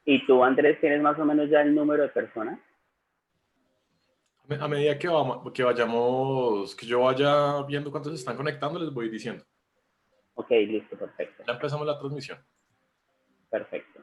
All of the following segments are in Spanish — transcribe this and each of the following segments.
¿Y tú, Andrés, tienes más o menos ya el número de personas? A medida que yo vaya viendo cuántos se están conectando, les voy diciendo. Ok, listo, perfecto. Ya empezamos la transmisión. Perfecto.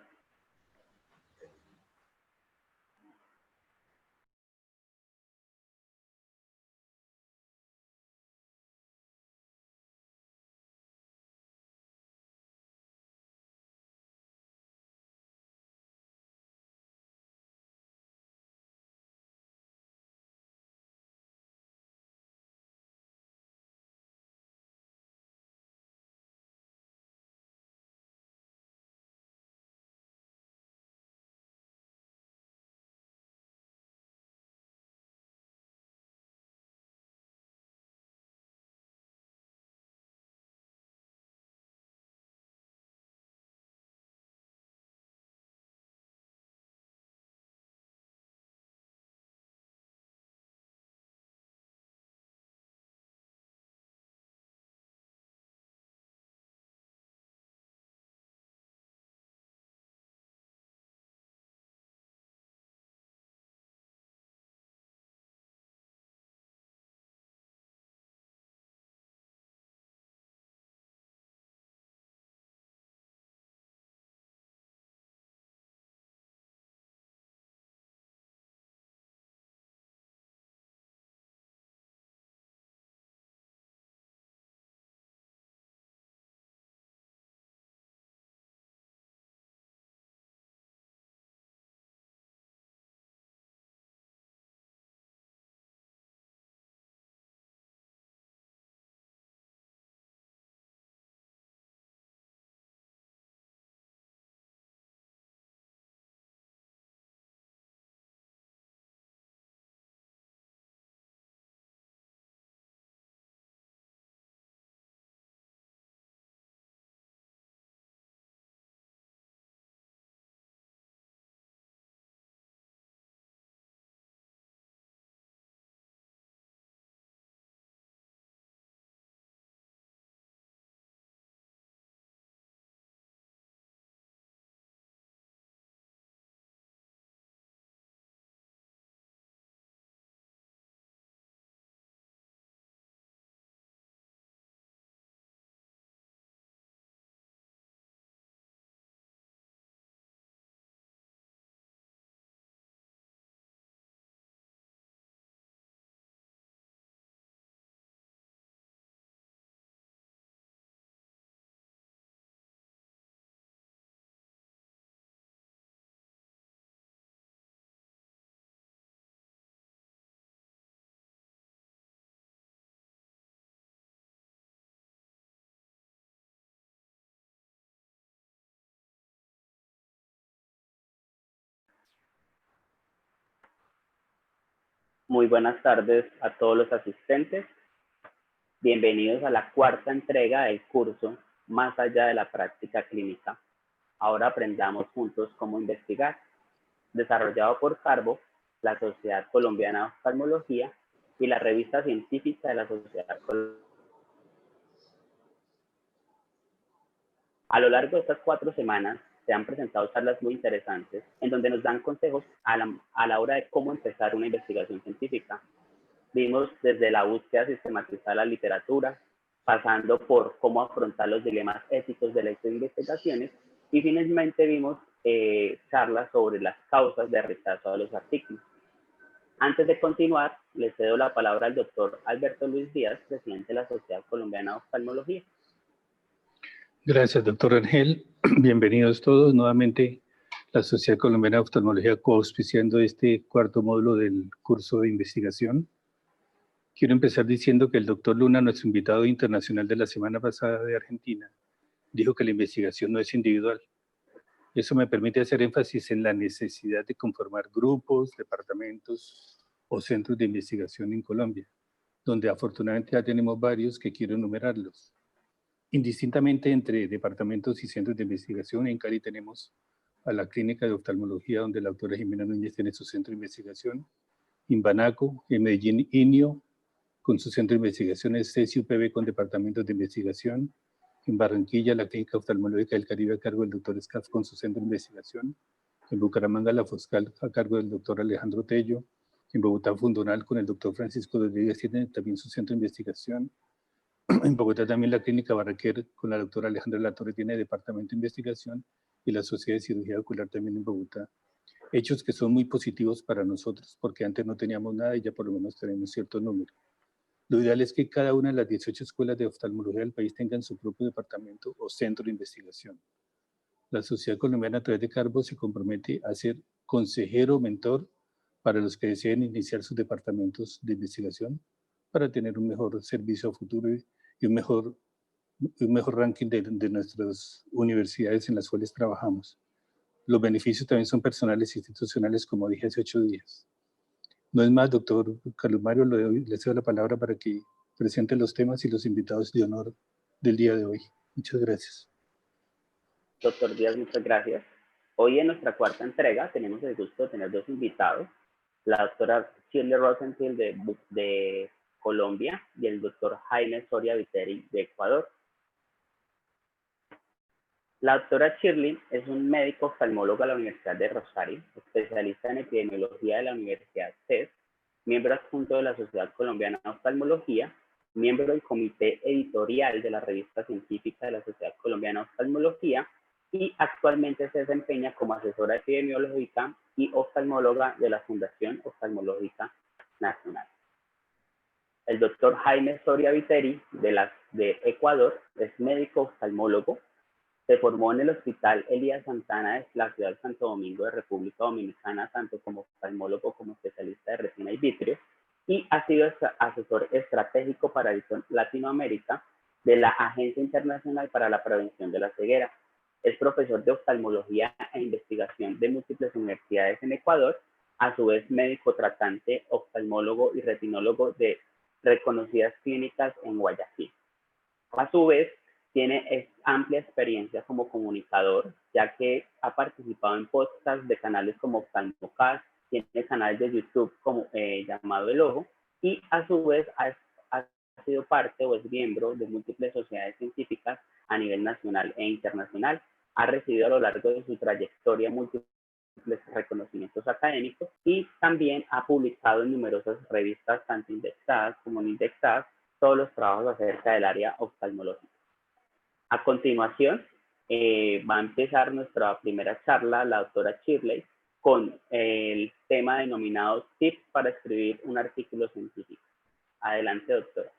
Muy buenas tardes a todos los asistentes. Bienvenidos a la cuarta entrega del curso Más allá de la práctica clínica. Ahora aprendamos juntos cómo investigar, desarrollado por Carbo, la Sociedad Colombiana de Oftalmología y la revista científica de la Sociedad Colombiana. A lo largo de estas 4 semanas se han presentado charlas muy interesantes en donde nos dan consejos a la hora de cómo empezar una investigación científica. Vimos desde la búsqueda sistematizada de la literatura, pasando por cómo afrontar los dilemas éticos de las investigaciones y finalmente vimos charlas sobre las causas de rechazo a los artículos. Antes de continuar, le cedo la palabra al doctor Alberto Luis Díaz, presidente de la Sociedad Colombiana de Oftalmología. Gracias, doctor Rangel. Bienvenidos todos. Nuevamente, la Sociedad Colombiana de Oftalmología coauspiciando este cuarto módulo del curso de investigación. Quiero empezar diciendo que el doctor Luna, nuestro invitado internacional de la semana pasada de Argentina, dijo que la investigación no es individual. Eso me permite hacer énfasis en la necesidad de conformar grupos, departamentos o centros de investigación en Colombia, donde afortunadamente ya tenemos varios que quiero enumerarlos. Indistintamente entre departamentos y centros de investigación, en Cali tenemos a la Clínica de Oftalmología, donde la doctora Jimena Núñez tiene su centro de investigación, en Banaco, en Medellín, INIO, con su centro de investigación, CESI-UPB con departamentos de investigación, en Barranquilla, la Clínica Oftalmológica del Caribe a cargo del doctor Scaf con su centro de investigación, En Bucaramanga, la Foscal a cargo del doctor Alejandro Tello. En Bogotá, Fundonal con el doctor Francisco Rodríguez tiene también su centro de investigación. En Bogotá también la Clínica Barraquer con la doctora Alejandra Latorre tiene departamento de investigación y la Sociedad de Cirugía Ocular también en Bogotá. Hechos que son muy positivos para nosotros porque antes no teníamos nada y ya por lo menos tenemos cierto número. Lo ideal es que cada una de las 18 escuelas de oftalmología del país tengan su propio departamento o centro de investigación. La Sociedad Colombiana a través de Carbo se compromete a ser consejero o mentor para los que deseen iniciar sus departamentos de investigación para tener un mejor servicio a futuro y un mejor ranking de nuestras universidades en las cuales trabajamos. Los beneficios también son personales e institucionales, como dije hace 8 días. No es más, doctor Carlos Mario, le cedo la palabra para que presente los temas y los invitados de honor del día de hoy. Muchas gracias. Doctor Díaz, muchas gracias. Hoy en nuestra cuarta entrega tenemos el gusto de tener dos invitados, la doctora Shirley Rosenthal de Colombia y el doctor Jaime Soria Viteri de Ecuador. La doctora Shirley es un médico oftalmólogo de la Universidad de Rosario, especialista en epidemiología de la Universidad CES, miembro adjunto de la Sociedad Colombiana de Oftalmología, miembro del comité editorial de la revista científica de la Sociedad Colombiana de Oftalmología y actualmente se desempeña como asesora epidemiológica y oftalmóloga de la Fundación Oftalmológica Nacional. El doctor Jaime Soria Viteri de Ecuador es médico oftalmólogo. Se formó en el Hospital Elías Santana de la ciudad de Santo Domingo de República Dominicana, tanto como oftalmólogo como especialista de retina y vitrio, y ha sido asesor estratégico para Latinoamérica de la Agencia Internacional para la Prevención de la Ceguera. Es profesor de oftalmología e investigación de múltiples universidades en Ecuador, a su vez médico tratante, oftalmólogo y retinólogo de reconocidas clínicas en Guayaquil. A su vez, tiene amplia experiencia como comunicador, ya que ha participado en podcasts de canales como Oftalmocast, tiene canal de YouTube llamado El Ojo, y a su vez ha sido parte o es miembro de múltiples sociedades científicas a nivel nacional e internacional. Ha recibido a lo largo de su trayectoria múltiples reconocimientos académicos y también ha publicado en numerosas revistas, tanto indexadas como no indexadas, todos los trabajos acerca del área oftalmológica. A continuación, va a empezar nuestra primera charla, la doctora Shirley, con el tema denominado Tips para escribir un artículo científico. Adelante, doctora.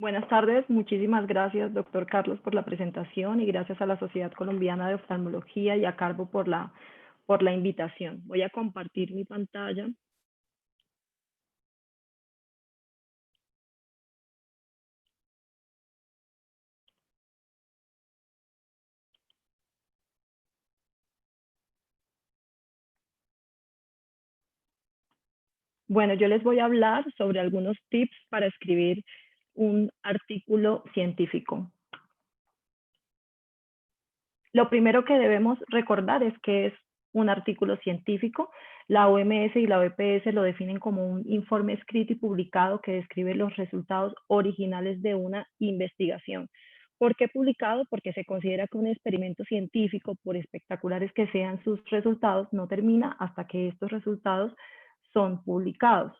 Buenas tardes, muchísimas gracias, doctor Carlos, por la presentación y gracias a la Sociedad Colombiana de Oftalmología y a Carbo por la invitación. Voy a compartir mi pantalla. Bueno, yo les voy a hablar sobre algunos tips para escribir un artículo científico. Lo primero que debemos recordar es que es un artículo científico. La OMS y la OPS lo definen como un informe escrito y publicado que describe los resultados originales de una investigación. ¿Por qué publicado? Porque se considera que un experimento científico, por espectaculares que sean sus resultados, no termina hasta que estos resultados son publicados.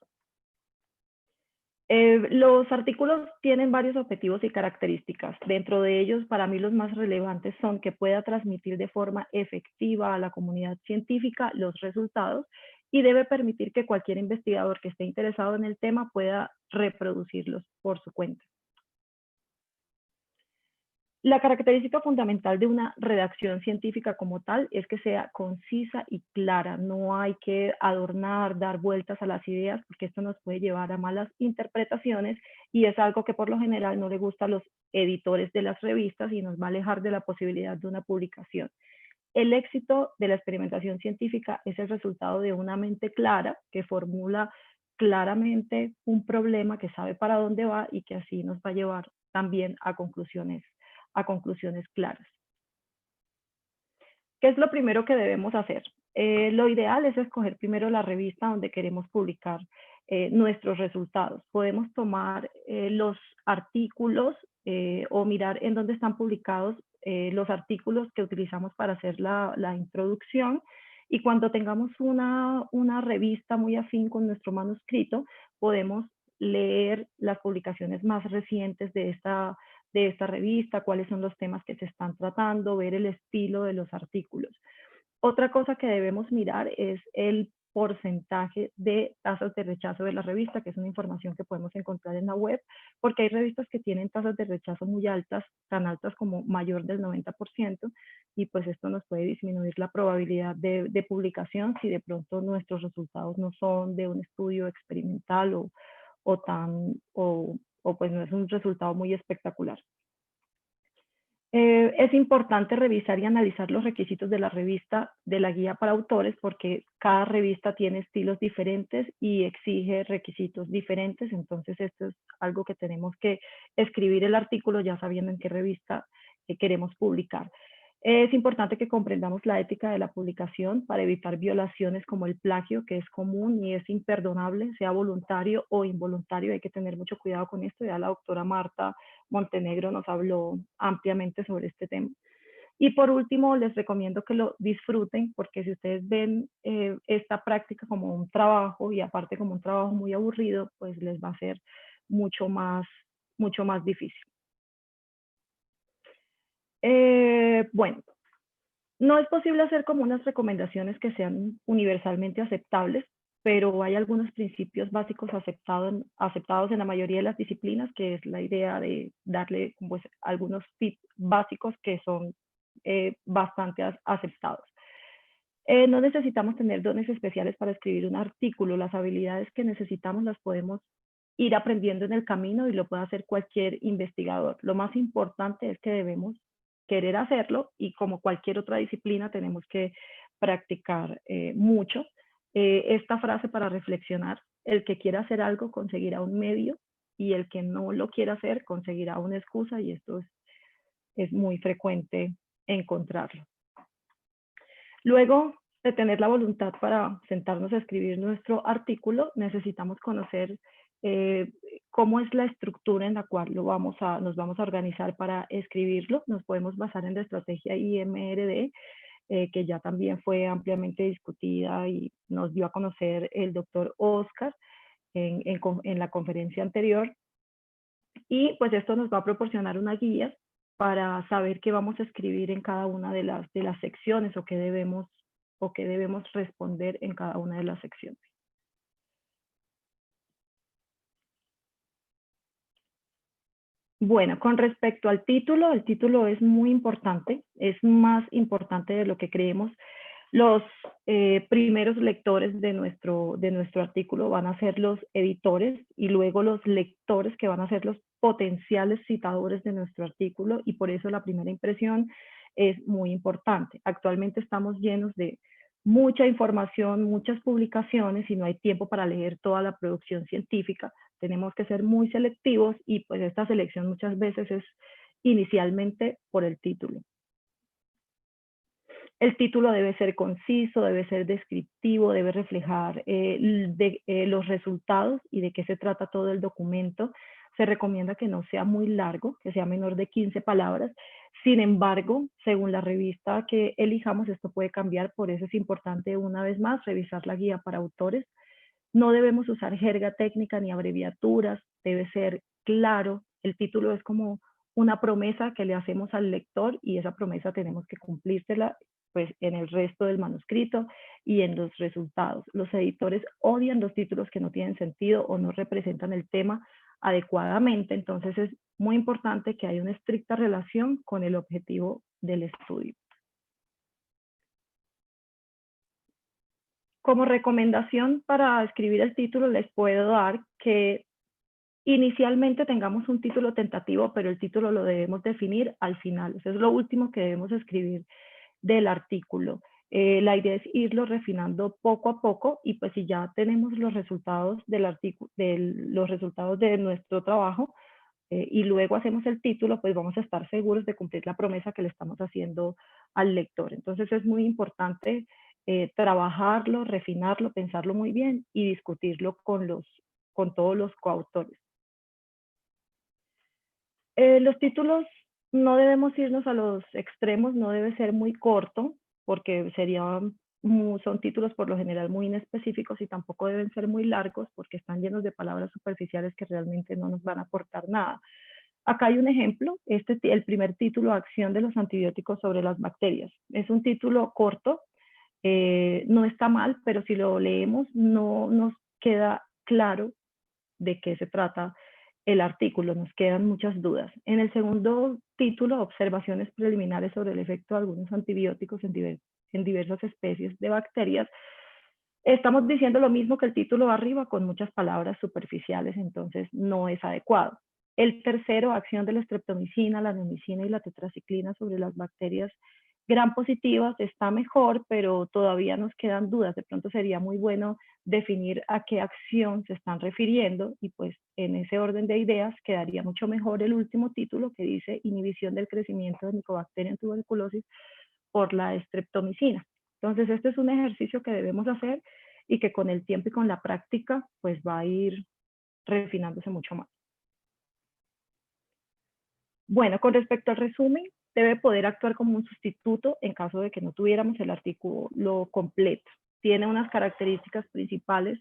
Los artículos tienen varios objetivos y características. Dentro de ellos, para mí los más relevantes son que pueda transmitir de forma efectiva a la comunidad científica los resultados y debe permitir que cualquier investigador que esté interesado en el tema pueda reproducirlos por su cuenta. La característica fundamental de una redacción científica como tal es que sea concisa y clara. No hay que adornar, dar vueltas a las ideas, porque esto nos puede llevar a malas interpretaciones y es algo que por lo general no le gusta a los editores de las revistas y nos va a alejar de la posibilidad de una publicación. El éxito de la experimentación científica es el resultado de una mente clara que formula claramente un problema, que sabe para dónde va y que así nos va a llevar también a conclusiones claras. ¿Qué es lo primero que debemos hacer? Lo ideal es escoger primero la revista donde queremos publicar nuestros resultados. Podemos tomar los artículos o mirar en dónde están publicados los artículos que utilizamos para hacer la introducción. Y cuando tengamos una revista muy afín con nuestro manuscrito, podemos leer las publicaciones más recientes de esta revista, cuáles son los temas que se están tratando, ver el estilo de los artículos. Otra cosa que debemos mirar es el porcentaje de tasas de rechazo de la revista, que es una información que podemos encontrar en la web, porque hay revistas que tienen tasas de rechazo muy altas, tan altas como mayor del 90%, y pues esto nos puede disminuir la probabilidad de publicación si de pronto nuestros resultados no son de un estudio experimental o pues no es un resultado muy espectacular. Es importante revisar y analizar los requisitos de la revista, de la guía para autores, porque cada revista tiene estilos diferentes y exige requisitos diferentes. Entonces, esto es algo que tenemos que escribir el artículo ya sabiendo en qué revista queremos publicar. Es importante que comprendamos la ética de la publicación para evitar violaciones como el plagio, que es común y es imperdonable, sea voluntario o involuntario. Hay que tener mucho cuidado con esto. Ya la doctora Marta Montenegro nos habló ampliamente sobre este tema. Y por último, les recomiendo que lo disfruten, porque si ustedes ven esta práctica como un trabajo y aparte como un trabajo muy aburrido, pues les va a ser mucho más difícil. Bueno, no es posible hacer como unas recomendaciones que sean universalmente aceptables, pero hay algunos principios básicos aceptados en la mayoría de las disciplinas, que es la idea de darle pues, algunos tips básicos que son bastante aceptados. No necesitamos tener dones especiales para escribir un artículo. Las habilidades que necesitamos las podemos ir aprendiendo en el camino y lo puede hacer cualquier investigador. Lo más importante es que debemos querer hacerlo y como cualquier otra disciplina tenemos que practicar mucho. Esta frase para reflexionar: el que quiera hacer algo conseguirá un medio y el que no lo quiera hacer conseguirá una excusa, y esto es muy frecuente encontrarlo. Luego de tener la voluntad para sentarnos a escribir nuestro artículo, necesitamos conocer cómo es la estructura en la cual nos vamos a organizar para escribirlo. Nos podemos basar en la estrategia IMRD, que ya también fue ampliamente discutida y nos dio a conocer el doctor Oscar en la conferencia anterior. Y pues esto nos va a proporcionar una guía para saber qué vamos a escribir en cada una de las secciones o qué debemos responder en cada una de las secciones. Bueno, con respecto al título, el título es muy importante, es más importante de lo que creemos. Los primeros lectores de nuestro artículo van a ser los editores y luego los lectores, que van a ser los potenciales citadores de nuestro artículo, y por eso la primera impresión es muy importante. Actualmente estamos llenos de mucha información, muchas publicaciones y no hay tiempo para leer toda la producción científica. Tenemos que ser muy selectivos y pues esta selección muchas veces es inicialmente por el título. El título debe ser conciso, debe ser descriptivo, debe reflejar los resultados y de qué se trata todo el documento. Se recomienda que no sea muy largo, que sea menor de 15 palabras. Sin embargo, según la revista que elijamos, esto puede cambiar. Por eso es importante, una vez más, revisar la guía para autores. No debemos usar jerga técnica ni abreviaturas, debe ser claro. El título es como una promesa que le hacemos al lector y esa promesa tenemos que cumplírsela pues en el resto del manuscrito y en los resultados. Los editores odian los títulos que no tienen sentido o no representan el tema adecuadamente, entonces es muy importante que haya una estricta relación con el objetivo del estudio. Como recomendación para escribir el título les puedo dar que inicialmente tengamos un título tentativo, pero el título lo debemos definir al final. Eso es lo último que debemos escribir del artículo. La idea es irlo refinando poco a poco y pues si ya tenemos los resultados de nuestro trabajo y luego hacemos el título, pues vamos a estar seguros de cumplir la promesa que le estamos haciendo al lector. Entonces es muy importante trabajarlo, refinarlo, pensarlo muy bien y discutirlo con todos los coautores. Los títulos no debemos irnos a los extremos, no debe ser muy corto, porque son títulos por lo general muy inespecíficos y tampoco deben ser muy largos porque están llenos de palabras superficiales que realmente no nos van a aportar nada. Acá hay un ejemplo, el primer título, Acción de los antibióticos sobre las bacterias. Es un título corto, no está mal, pero si lo leemos no nos queda claro de qué se trata el artículo, nos quedan muchas dudas. En el segundo título, Observaciones preliminares sobre el efecto de algunos antibióticos en diversas especies de bacterias, estamos diciendo lo mismo que el título arriba con muchas palabras superficiales, entonces no es adecuado. El tercero, Acción de la streptomicina, la neomicina y la tetraciclina sobre las bacterias gram positivas, está mejor, pero todavía nos quedan dudas. De pronto sería muy bueno definir a qué acción se están refiriendo y pues en ese orden de ideas quedaría mucho mejor el último título que dice Inhibición del crecimiento de Mycobacterium tuberculosis por la streptomicina. Entonces este es un ejercicio que debemos hacer y que con el tiempo y con la práctica pues va a ir refinándose mucho más. Bueno, con respecto al resumen, debe poder actuar como un sustituto en caso de que no tuviéramos el artículo completo. Tiene unas características principales.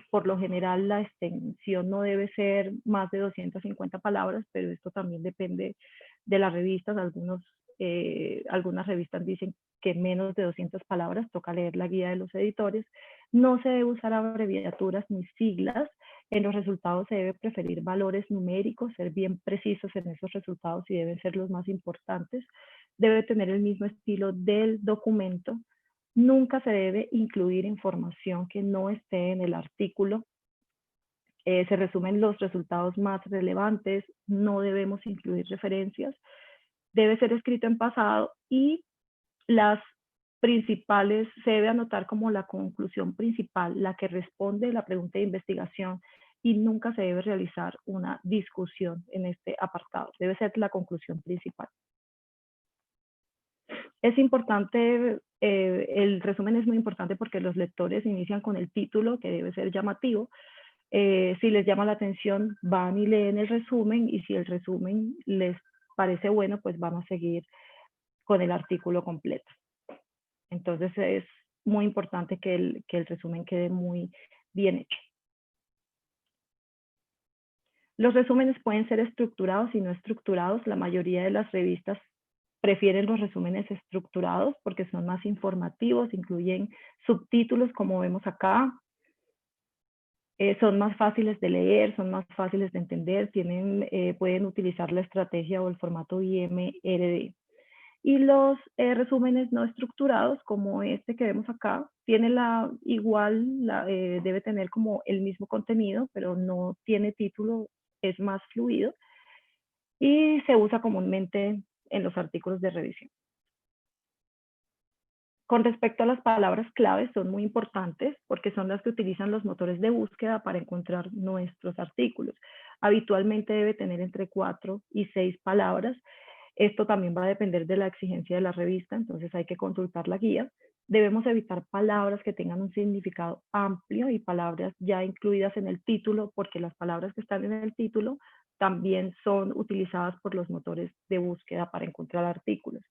Por lo general, la extensión no debe ser más de 250 palabras, pero esto también depende de las revistas. Algunas revistas dicen que menos de 200 palabras, toca leer la guía de los editores. No se debe usar abreviaturas ni siglas. En los resultados se debe preferir valores numéricos, ser bien precisos en esos resultados y deben ser los más importantes. Debe tener el mismo estilo del documento. Nunca se debe incluir información que no esté en el artículo. Se resumen los resultados más relevantes. No debemos incluir referencias. Debe ser escrito en pasado y las principales se debe anotar como la conclusión principal, la que responde a la pregunta de investigación, y nunca se debe realizar una discusión en este apartado. Debe ser la conclusión principal. Es importante, el resumen es muy importante porque los lectores inician con el título, que debe ser llamativo. Si les llama la atención, van y leen el resumen, y si el resumen les parece bueno, pues van a seguir con el artículo completo. Entonces es muy importante que el resumen quede muy bien hecho. Los resúmenes pueden ser estructurados y no estructurados. La mayoría de las revistas prefieren los resúmenes estructurados porque son más informativos, incluyen subtítulos como vemos acá, son más fáciles de leer, son más fáciles de entender, pueden utilizar la estrategia o el formato IMRD. Y los resúmenes no estructurados, como este que vemos acá, debe tener como el mismo contenido, pero no tiene título, es más fluido y se usa comúnmente en los artículos de revisión. Con respecto a las palabras claves, son muy importantes porque son las que utilizan los motores de búsqueda para encontrar nuestros artículos. Habitualmente debe tener entre 4 y 6 palabras. Esto también va a depender de la exigencia de la revista, entonces hay que consultar la guía. Debemos evitar palabras que tengan un significado amplio y palabras ya incluidas en el título, porque las palabras que están en el título también son utilizadas por los motores de búsqueda para encontrar artículos.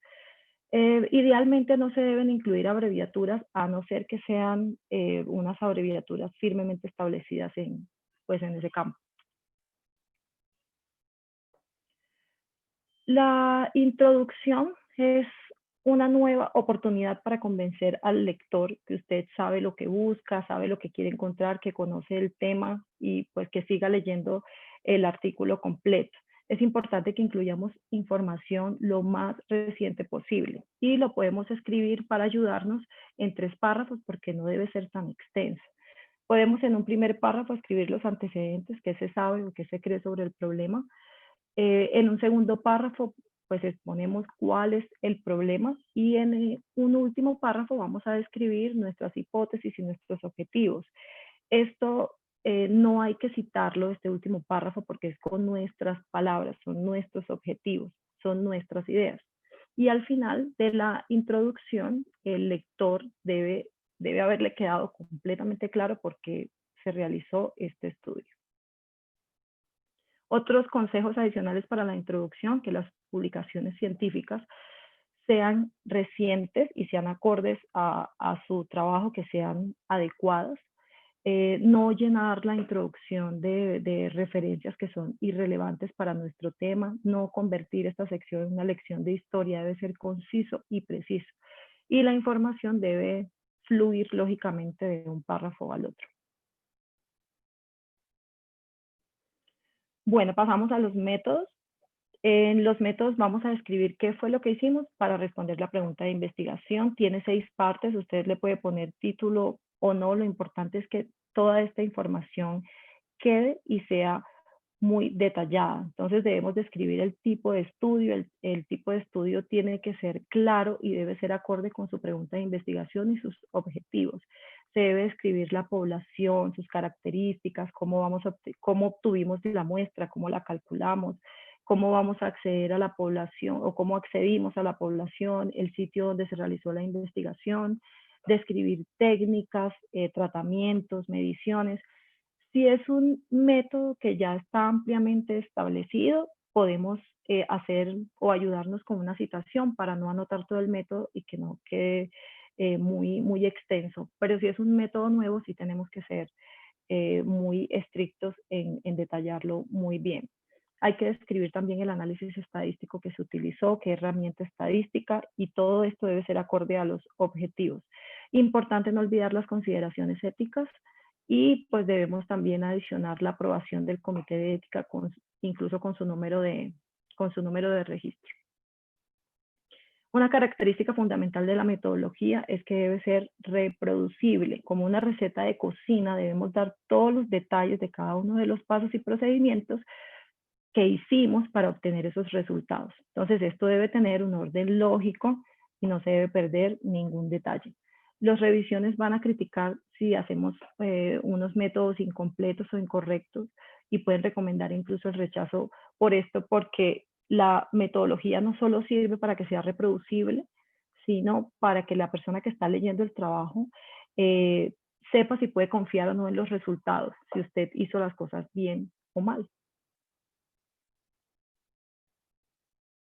Idealmente no se deben incluir abreviaturas, a no ser que sean unas abreviaturas firmemente establecidas en ese campo. La introducción es una nueva oportunidad para convencer al lector que usted sabe lo que busca, sabe lo que quiere encontrar, que conoce el tema y pues que siga leyendo el artículo completo. Es importante que incluyamos información lo más reciente posible y lo podemos escribir para ayudarnos en 3 párrafos porque no debe ser tan extenso. Podemos en un primer párrafo escribir los antecedentes, qué se sabe o qué se cree sobre el problema. En un segundo párrafo, pues exponemos cuál es el problema y en un último párrafo vamos a describir nuestras hipótesis y nuestros objetivos. Esto no hay que citarlo, este último párrafo, porque es con nuestras palabras, son nuestros objetivos, son nuestras ideas. Y al final de la introducción, el lector debe haberle quedado completamente claro por qué se realizó este estudio. Otros consejos adicionales para la introducción, que las publicaciones científicas sean recientes y sean acordes a su trabajo, que sean adecuadas. No llenar la introducción de referencias que son irrelevantes para nuestro tema, no convertir esta sección en una lección de historia, debe ser conciso y preciso. Y la información debe fluir lógicamente de un párrafo al otro. Bueno, pasamos a los métodos. En los métodos vamos a describir qué fue lo que hicimos para responder la pregunta de investigación. Tiene 6 partes, usted le puede poner título o no, lo importante es que toda esta información quede y sea muy detallada. Entonces debemos describir el tipo de estudio, el tipo de estudio tiene que ser claro y debe ser acorde con su pregunta de investigación y sus objetivos. Se debe describir la población, sus características, cómo obtuvimos la muestra, cómo la calculamos, cómo vamos a acceder a la población o cómo accedimos a la población, el sitio donde se realizó la investigación, describir técnicas, tratamientos, mediciones. Si es un método que ya está ampliamente establecido, podemos hacer o ayudarnos con una citación para no anotar todo el método y que no quede muy extenso. Pero si es un método nuevo, sí tenemos que ser muy estrictos en detallarlo muy bien. Hay que describir también el análisis estadístico que se utilizó, qué herramienta estadística, y todo esto debe ser acorde a los objetivos. Importante no olvidar las consideraciones éticas y pues debemos también adicionar la aprobación del comité de ética incluso con su número de registro. Una característica fundamental de la metodología es que debe ser reproducible. Como una receta de cocina, debemos dar todos los detalles de cada uno de los pasos y procedimientos que hicimos para obtener esos resultados. Entonces, esto debe tener un orden lógico y no se debe perder ningún detalle. Las revisiones van a criticar si hacemos unos métodos incompletos o incorrectos y pueden recomendar incluso el rechazo por esto, porque la metodología no solo sirve para que sea reproducible, sino para que la persona que está leyendo el trabajo sepa si puede confiar o no en los resultados, si usted hizo las cosas bien o mal.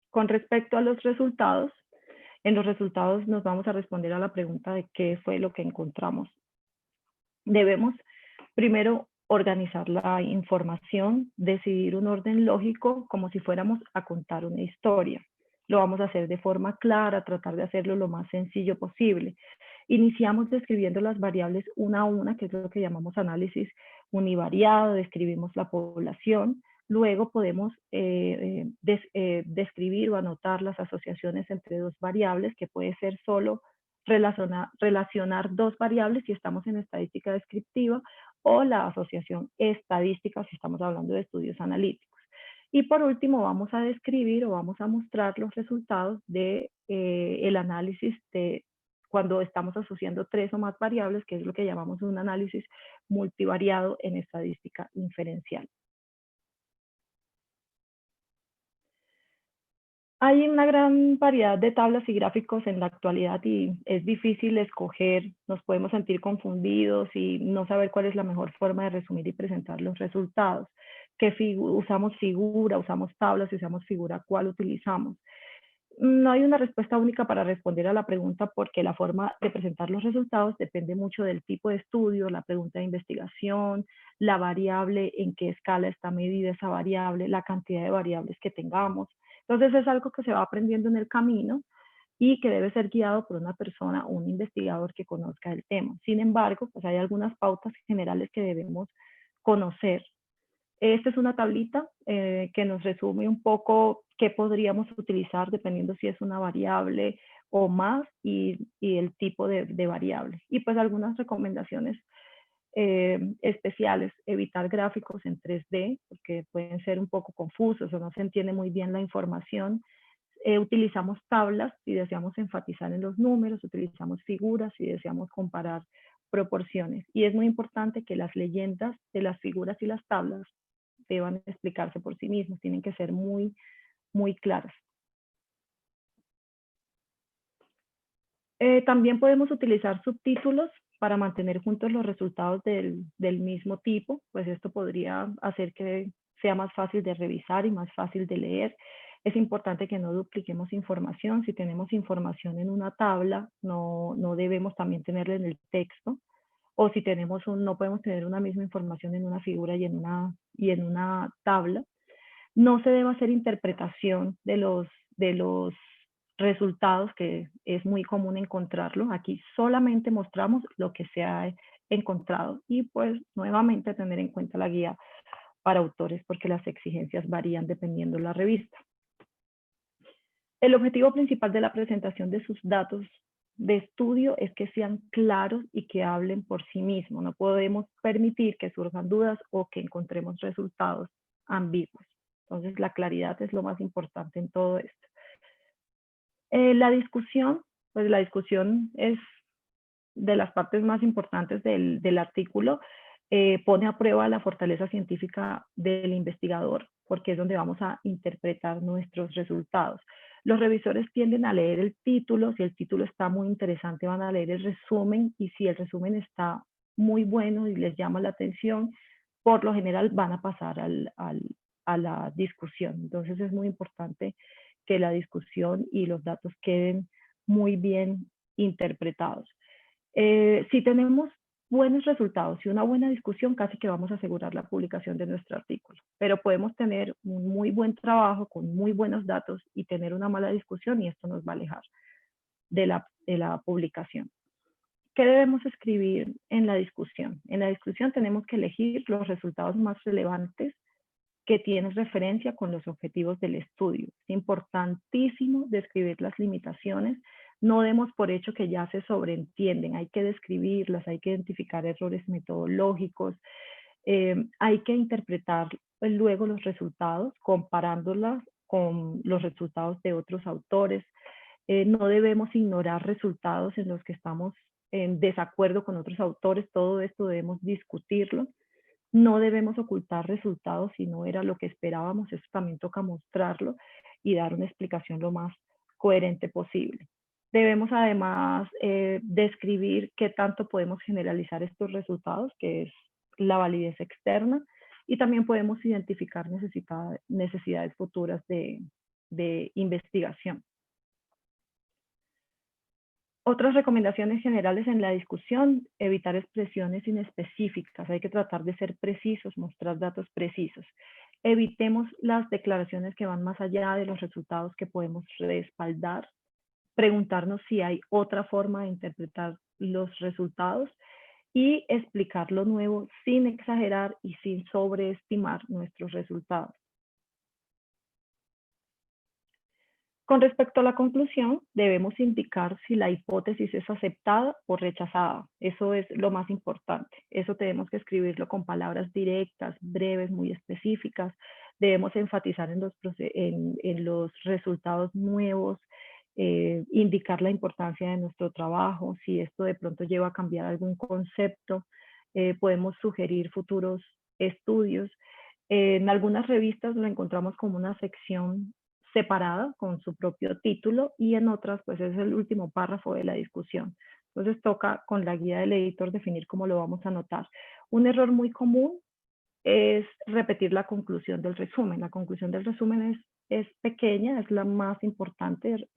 Con respecto a los resultados, en los resultados nos vamos a responder a la pregunta de qué fue lo que encontramos. Debemos primero organizar la información, decidir un orden lógico como si fuéramos a contar una historia. Lo vamos a hacer de forma clara, tratar de hacerlo lo más sencillo posible. Iniciamos describiendo las variables una a una, que es lo que llamamos análisis univariado, describimos la población. Luego podemos describir o anotar las asociaciones entre 2 variables, que puede ser solo relacionar 2 variables si estamos en estadística descriptiva, o la asociación estadística si estamos hablando de estudios analíticos. Y por último vamos a describir o vamos a mostrar los resultados de el análisis de cuando estamos asociando 3 o más variables, que es lo que llamamos un análisis multivariado en estadística inferencial. Hay una gran variedad de tablas y gráficos en la actualidad y es difícil escoger, nos podemos sentir confundidos y no saber cuál es la mejor forma de resumir y presentar los resultados. Usamos figura, usamos tablas, si usamos figura, ¿cuál utilizamos? No hay una respuesta única para responder a la pregunta porque la forma de presentar los resultados depende mucho del tipo de estudio, la pregunta de investigación, la variable, en qué escala está medida esa variable, la cantidad de variables que tengamos. Entonces es algo que se va aprendiendo en el camino y que debe ser guiado por una persona, un investigador que conozca el tema. Sin embargo, pues hay algunas pautas generales que debemos conocer. Esta es una tablita que nos resume un poco qué podríamos utilizar dependiendo si es una variable o más y el tipo de variable. Y pues algunas recomendaciones especiales, evitar gráficos en 3D porque pueden ser un poco confusos o no se entiende muy bien la información. Utilizamos tablas si deseamos enfatizar en los números, utilizamos figuras si deseamos comparar proporciones. Y es muy importante que las leyendas de las figuras y las tablas deban explicarse por sí mismos, tienen que ser muy claras. También podemos utilizar subtítulos para mantener juntos los resultados del mismo tipo, pues esto podría hacer que sea más fácil de revisar y más fácil de leer. Es importante que no dupliquemos información. Si tenemos información en una tabla, no debemos también tenerla en el texto. O si tenemos no podemos tener una misma información en una figura y en una tabla. No se debe hacer interpretación de los resultados, que es muy común encontrarlo. Aquí solamente mostramos lo que se ha encontrado y pues nuevamente tener en cuenta la guía para autores porque las exigencias varían dependiendo de la revista. El objetivo principal de la presentación de sus datos de estudio es que sean claros y que hablen por sí mismos. No podemos permitir que surjan dudas o que encontremos resultados ambiguos. Entonces, la claridad es lo más importante en todo esto. La discusión, pues la discusión es de las partes más importantes del artículo. Pone a prueba la fortaleza científica del investigador, porque es donde vamos a interpretar nuestros resultados. Los revisores tienden a leer el título. Si el título está muy interesante, van a leer el resumen, y si el resumen está muy bueno y les llama la atención, por lo general van a pasar a la discusión. Entonces es muy importante que la discusión y los datos queden muy bien interpretados. Si tenemos buenos resultados y una buena discusión, casi que vamos a asegurar la publicación de nuestro artículo. Pero podemos tener un muy buen trabajo con muy buenos datos y tener una mala discusión, y esto nos va a alejar de la publicación. ¿Qué debemos escribir en la discusión? En la discusión tenemos que elegir los resultados más relevantes que tienen referencia con los objetivos del estudio. Es importantísimo describir las limitaciones. No demos por hecho que ya se sobreentienden, hay que describirlas, hay que identificar errores metodológicos, hay que interpretar luego los resultados, comparándolas con los resultados de otros autores. No debemos ignorar resultados en los que estamos en desacuerdo con otros autores. Todo esto debemos discutirlo. No debemos ocultar resultados si no era lo que esperábamos. Eso también toca mostrarlo y dar una explicación lo más coherente posible. Debemos además describir qué tanto podemos generalizar estos resultados, que es la validez externa, y también podemos identificar necesidades futuras de investigación. Otras recomendaciones generales en la discusión: evitar expresiones inespecíficas. Hay que tratar de ser precisos, mostrar datos precisos. Evitemos las declaraciones que van más allá de los resultados que podemos respaldar. Preguntarnos si hay otra forma de interpretar los resultados y explicar lo nuevo sin exagerar y sin sobreestimar nuestros resultados. Con respecto a la conclusión, debemos indicar si la hipótesis es aceptada o rechazada. Eso es lo más importante. Eso tenemos que escribirlo con palabras directas, breves, muy específicas. Debemos enfatizar en los resultados nuevos, indicar la importancia de nuestro trabajo. Si esto de pronto lleva a cambiar algún concepto, podemos sugerir futuros estudios. En algunas revistas lo encontramos como una sección separada con su propio título, y en otras pues es el último párrafo de la discusión. Entonces toca con la guía del editor definir cómo lo vamos a anotar. Un error muy común es repetir la conclusión del resumen. La conclusión del resumen es pequeña, es la más importante,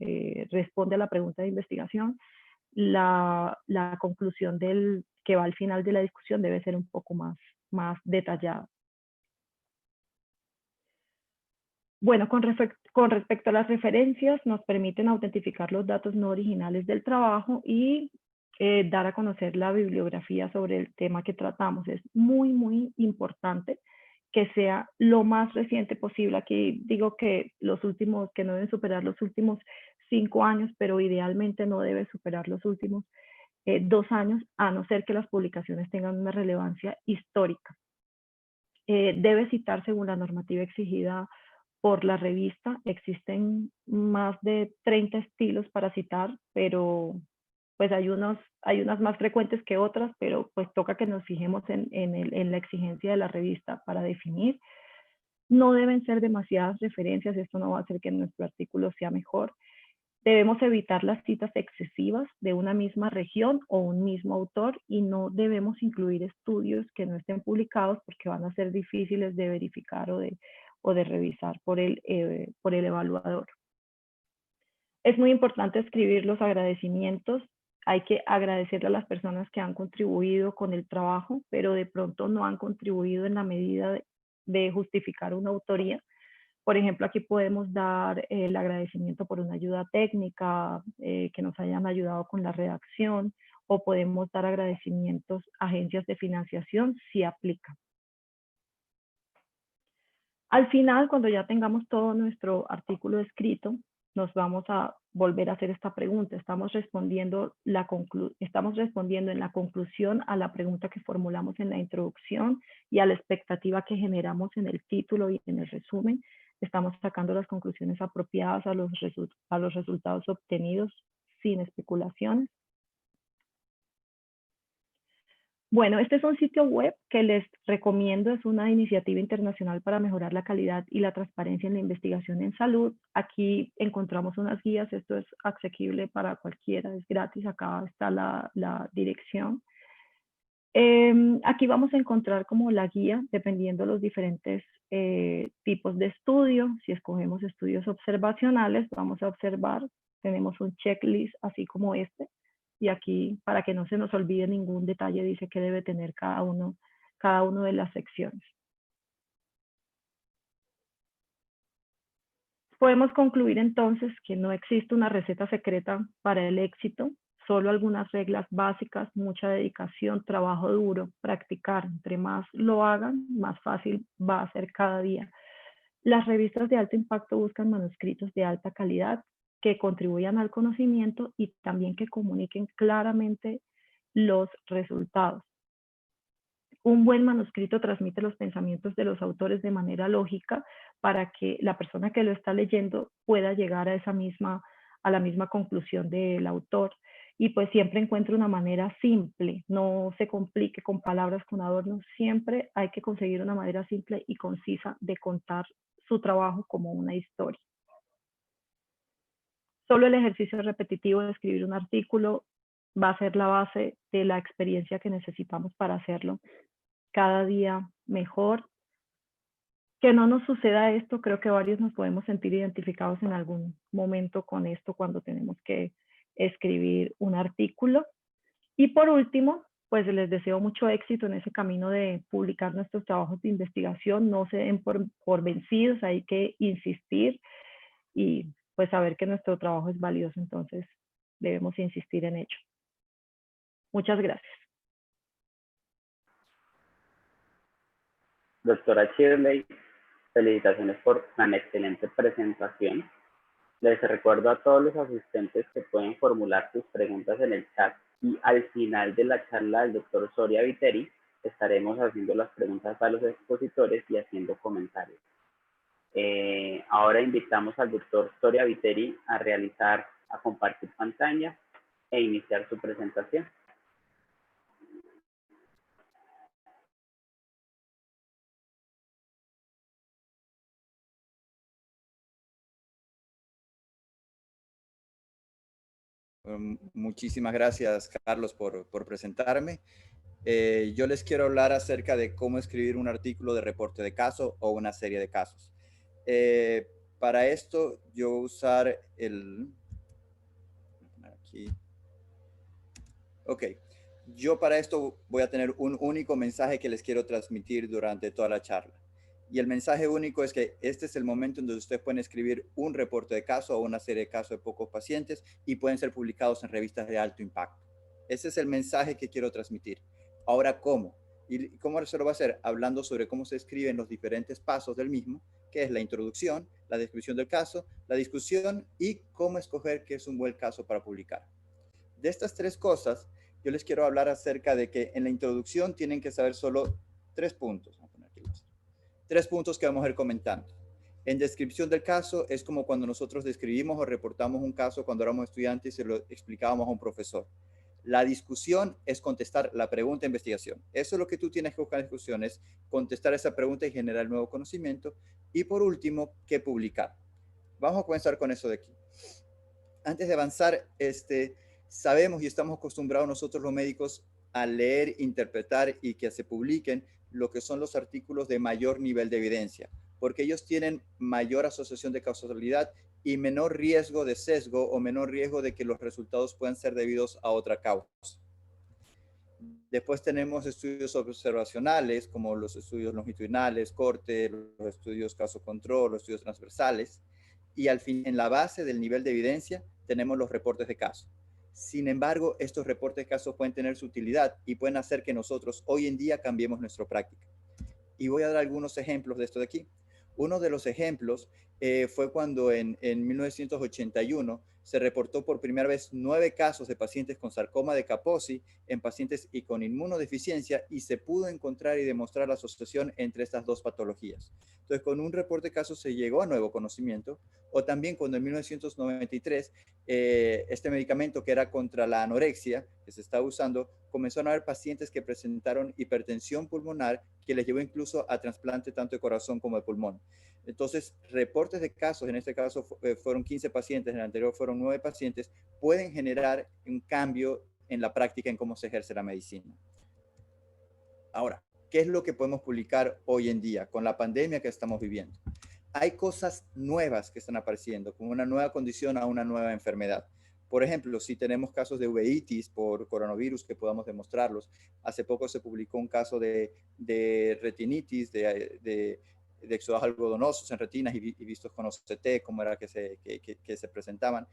responde a la pregunta de investigación. La conclusión que va al final de la discusión debe ser un poco más detallada. Bueno, con respecto a las referencias, nos permiten autentificar los datos no originales del trabajo y dar a conocer la bibliografía sobre el tema que tratamos. Es muy, muy importante que sea lo más reciente posible. Aquí digo que no deben superar los últimos 5 años, pero idealmente no debe superar los últimos 2 años, a no ser que las publicaciones tengan una relevancia histórica. Debe citar según la normativa exigida por la revista. Existen más de 30 estilos para citar, pero pues hay unas más frecuentes que otras, pero pues toca que nos fijemos en la exigencia de la revista para definir. No deben ser demasiadas referencias, esto no va a hacer que nuestro artículo sea mejor. Debemos evitar las citas excesivas de una misma región o un mismo autor y no debemos incluir estudios que no estén publicados porque van a ser difíciles de verificar o de revisar por el evaluador. Es muy importante escribir los agradecimientos. Hay que agradecerle a las personas que han contribuido con el trabajo, pero de pronto no han contribuido en la medida de justificar una autoría. Por ejemplo, aquí podemos dar el agradecimiento por una ayuda técnica, que nos hayan ayudado con la redacción, o podemos dar agradecimientos a agencias de financiación si aplica. Al final, cuando ya tengamos todo nuestro artículo escrito, nos vamos a volver a hacer esta pregunta. Estamos respondiendo en la conclusión a la pregunta que formulamos en la introducción y a la expectativa que generamos en el título y en el resumen. Estamos sacando las conclusiones apropiadas a los resultados obtenidos sin especulaciones. Bueno, este es un sitio web que les recomiendo, es una iniciativa internacional para mejorar la calidad y la transparencia en la investigación en salud. Aquí encontramos unas guías, esto es asequible para cualquiera, es gratis, acá está la dirección. Aquí vamos a encontrar como la guía, dependiendo de los diferentes tipos de estudio. Si escogemos estudios observacionales, vamos a observar, tenemos un checklist así como este. Y aquí, para que no se nos olvide ningún detalle, dice que debe tener cada uno de las secciones. Podemos concluir entonces que no existe una receta secreta para el éxito, solo algunas reglas básicas, mucha dedicación, trabajo duro, practicar. Entre más lo hagan, más fácil va a ser cada día. Las revistas de alto impacto buscan manuscritos de alta calidad que contribuyan al conocimiento y también que comuniquen claramente los resultados. Un buen manuscrito transmite los pensamientos de los autores de manera lógica para que la persona que lo está leyendo pueda llegar a la misma conclusión del autor. Y pues siempre encuentre una manera simple, no se complique con palabras, con adornos. Siempre hay que conseguir una manera simple y concisa de contar su trabajo como una historia. Solo el ejercicio repetitivo de escribir un artículo va a ser la base de la experiencia que necesitamos para hacerlo cada día mejor. Que no nos suceda esto, creo que varios nos podemos sentir identificados en algún momento con esto cuando tenemos que escribir un artículo. Y por último, pues les deseo mucho éxito en ese camino de publicar nuestros trabajos de investigación. No se den por vencidos, hay que insistir y pues saber que nuestro trabajo es valioso, entonces debemos insistir en ello. Muchas gracias. Doctora Shirley, felicitaciones por tan excelente presentación. Les recuerdo a todos los asistentes que pueden formular sus preguntas en el chat y al final de la charla del doctor Soria Viteri estaremos haciendo las preguntas a los expositores y haciendo comentarios. Ahora invitamos al doctor Soria Viteri a compartir pantalla e iniciar su presentación. Muchísimas gracias, Carlos, por presentarme. Yo les quiero hablar acerca de cómo escribir un artículo de reporte de caso o una serie de casos. Para esto, yo voy a usar aquí. Ok. Yo para esto voy a tener un único mensaje que les quiero transmitir durante toda la charla. Y el mensaje único es que este es el momento en donde ustedes pueden escribir un reporte de caso o una serie de casos de pocos pacientes y pueden ser publicados en revistas de alto impacto. Ese es el mensaje que quiero transmitir. Ahora, ¿cómo? ¿Y cómo se lo va a hacer? Hablando sobre cómo se escriben los diferentes pasos del mismo, que es la introducción, la descripción del caso, la discusión y cómo escoger qué es un buen caso para publicar. De estas tres cosas, yo les quiero hablar acerca de que en la introducción tienen que saber solo 3 puntos. Vamos a poner aquí 3 puntos que vamos a ir comentando. En descripción del caso es como cuando nosotros describimos o reportamos un caso cuando éramos estudiantes y se lo explicábamos a un profesor. La discusión es contestar la pregunta de investigación. Eso es lo que tú tienes que buscar en discusión, es contestar esa pregunta y generar nuevo conocimiento. Y por último, ¿qué publicar? Vamos a comenzar con eso de aquí. antes de avanzar, sabemos y estamos acostumbrados nosotros los médicos a leer, interpretar y que se publiquen lo que son los artículos de mayor nivel de evidencia, porque ellos tienen mayor asociación de causalidad y menor riesgo de sesgo o menor riesgo de que los resultados puedan ser debidos a otra causa. Después tenemos estudios observacionales, como los estudios longitudinales, corte, los estudios caso-control, los estudios transversales. Y al fin, en la base del nivel de evidencia, tenemos los reportes de caso. Sin embargo, estos reportes de caso pueden tener su utilidad y pueden hacer que nosotros hoy en día cambiemos nuestra práctica. Y voy a dar algunos ejemplos de esto de aquí. Uno de los ejemplos fue cuando en 1981 se reportó por primera vez 9 casos de pacientes con sarcoma de Kaposi en pacientes y con inmunodeficiencia, y se pudo encontrar y demostrar la asociación entre estas dos patologías. Entonces, con un reporte de casos se llegó a nuevo conocimiento. O también cuando en 1993 este medicamento que era contra la anorexia que se estaba usando, comenzaron a haber pacientes que presentaron hipertensión pulmonar que les llevó incluso a trasplante tanto de corazón como de pulmón. Entonces, reportes de casos, en este caso fueron 15 pacientes, en el anterior fueron 9 pacientes, pueden generar un cambio en la práctica en cómo se ejerce la medicina. Ahora, ¿qué es lo que podemos publicar hoy en día con la pandemia que estamos viviendo? Hay cosas nuevas que están apareciendo, como una nueva condición a una nueva enfermedad. Por ejemplo, si tenemos casos de uveitis por coronavirus que podamos demostrarlos. Hace poco se publicó un caso de retinitis, de exudados algodonosos en retinas y vistos con OCT, como era que se presentaban.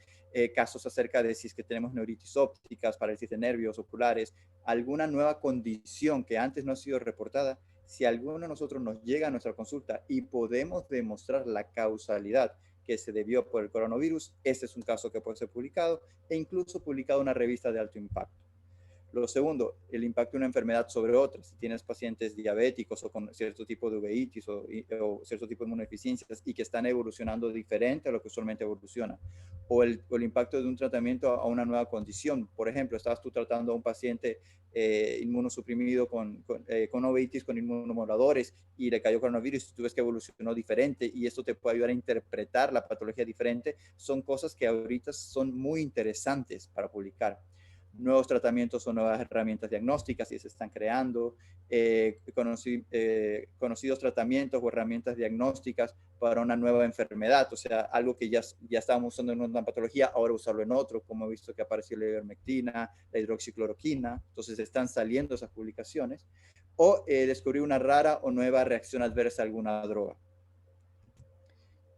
Casos acerca de si es que tenemos neuritis ópticas, parálisis de nervios oculares, alguna nueva condición que antes no ha sido reportada. Si alguno de nosotros nos llega a nuestra consulta y podemos demostrar la causalidad que se debió por el coronavirus, este es un caso que puede ser publicado e incluso publicado en una revista de alto impacto. Lo segundo, el impacto de una enfermedad sobre otra. Si tienes pacientes diabéticos o con cierto tipo de uveitis o cierto tipo de inmunodeficiencias y que están evolucionando diferente a lo que usualmente evoluciona. O el impacto de un tratamiento a una nueva condición. Por ejemplo, estabas tú tratando a un paciente inmunosuprimido con uveitis, con inmunomoduladores, y le cayó coronavirus y tú ves que evolucionó diferente, y esto te puede ayudar a interpretar la patología diferente. Son cosas que ahorita son muy interesantes para publicar. Nuevos tratamientos o nuevas herramientas diagnósticas y se están creando, conocidos tratamientos o herramientas diagnósticas para una nueva enfermedad, o sea, algo que ya estábamos usando en una patología, ahora usarlo en otro, como he visto que apareció la ivermectina, la hidroxicloroquina. Entonces están saliendo esas publicaciones. O descubrir una rara o nueva reacción adversa a alguna droga.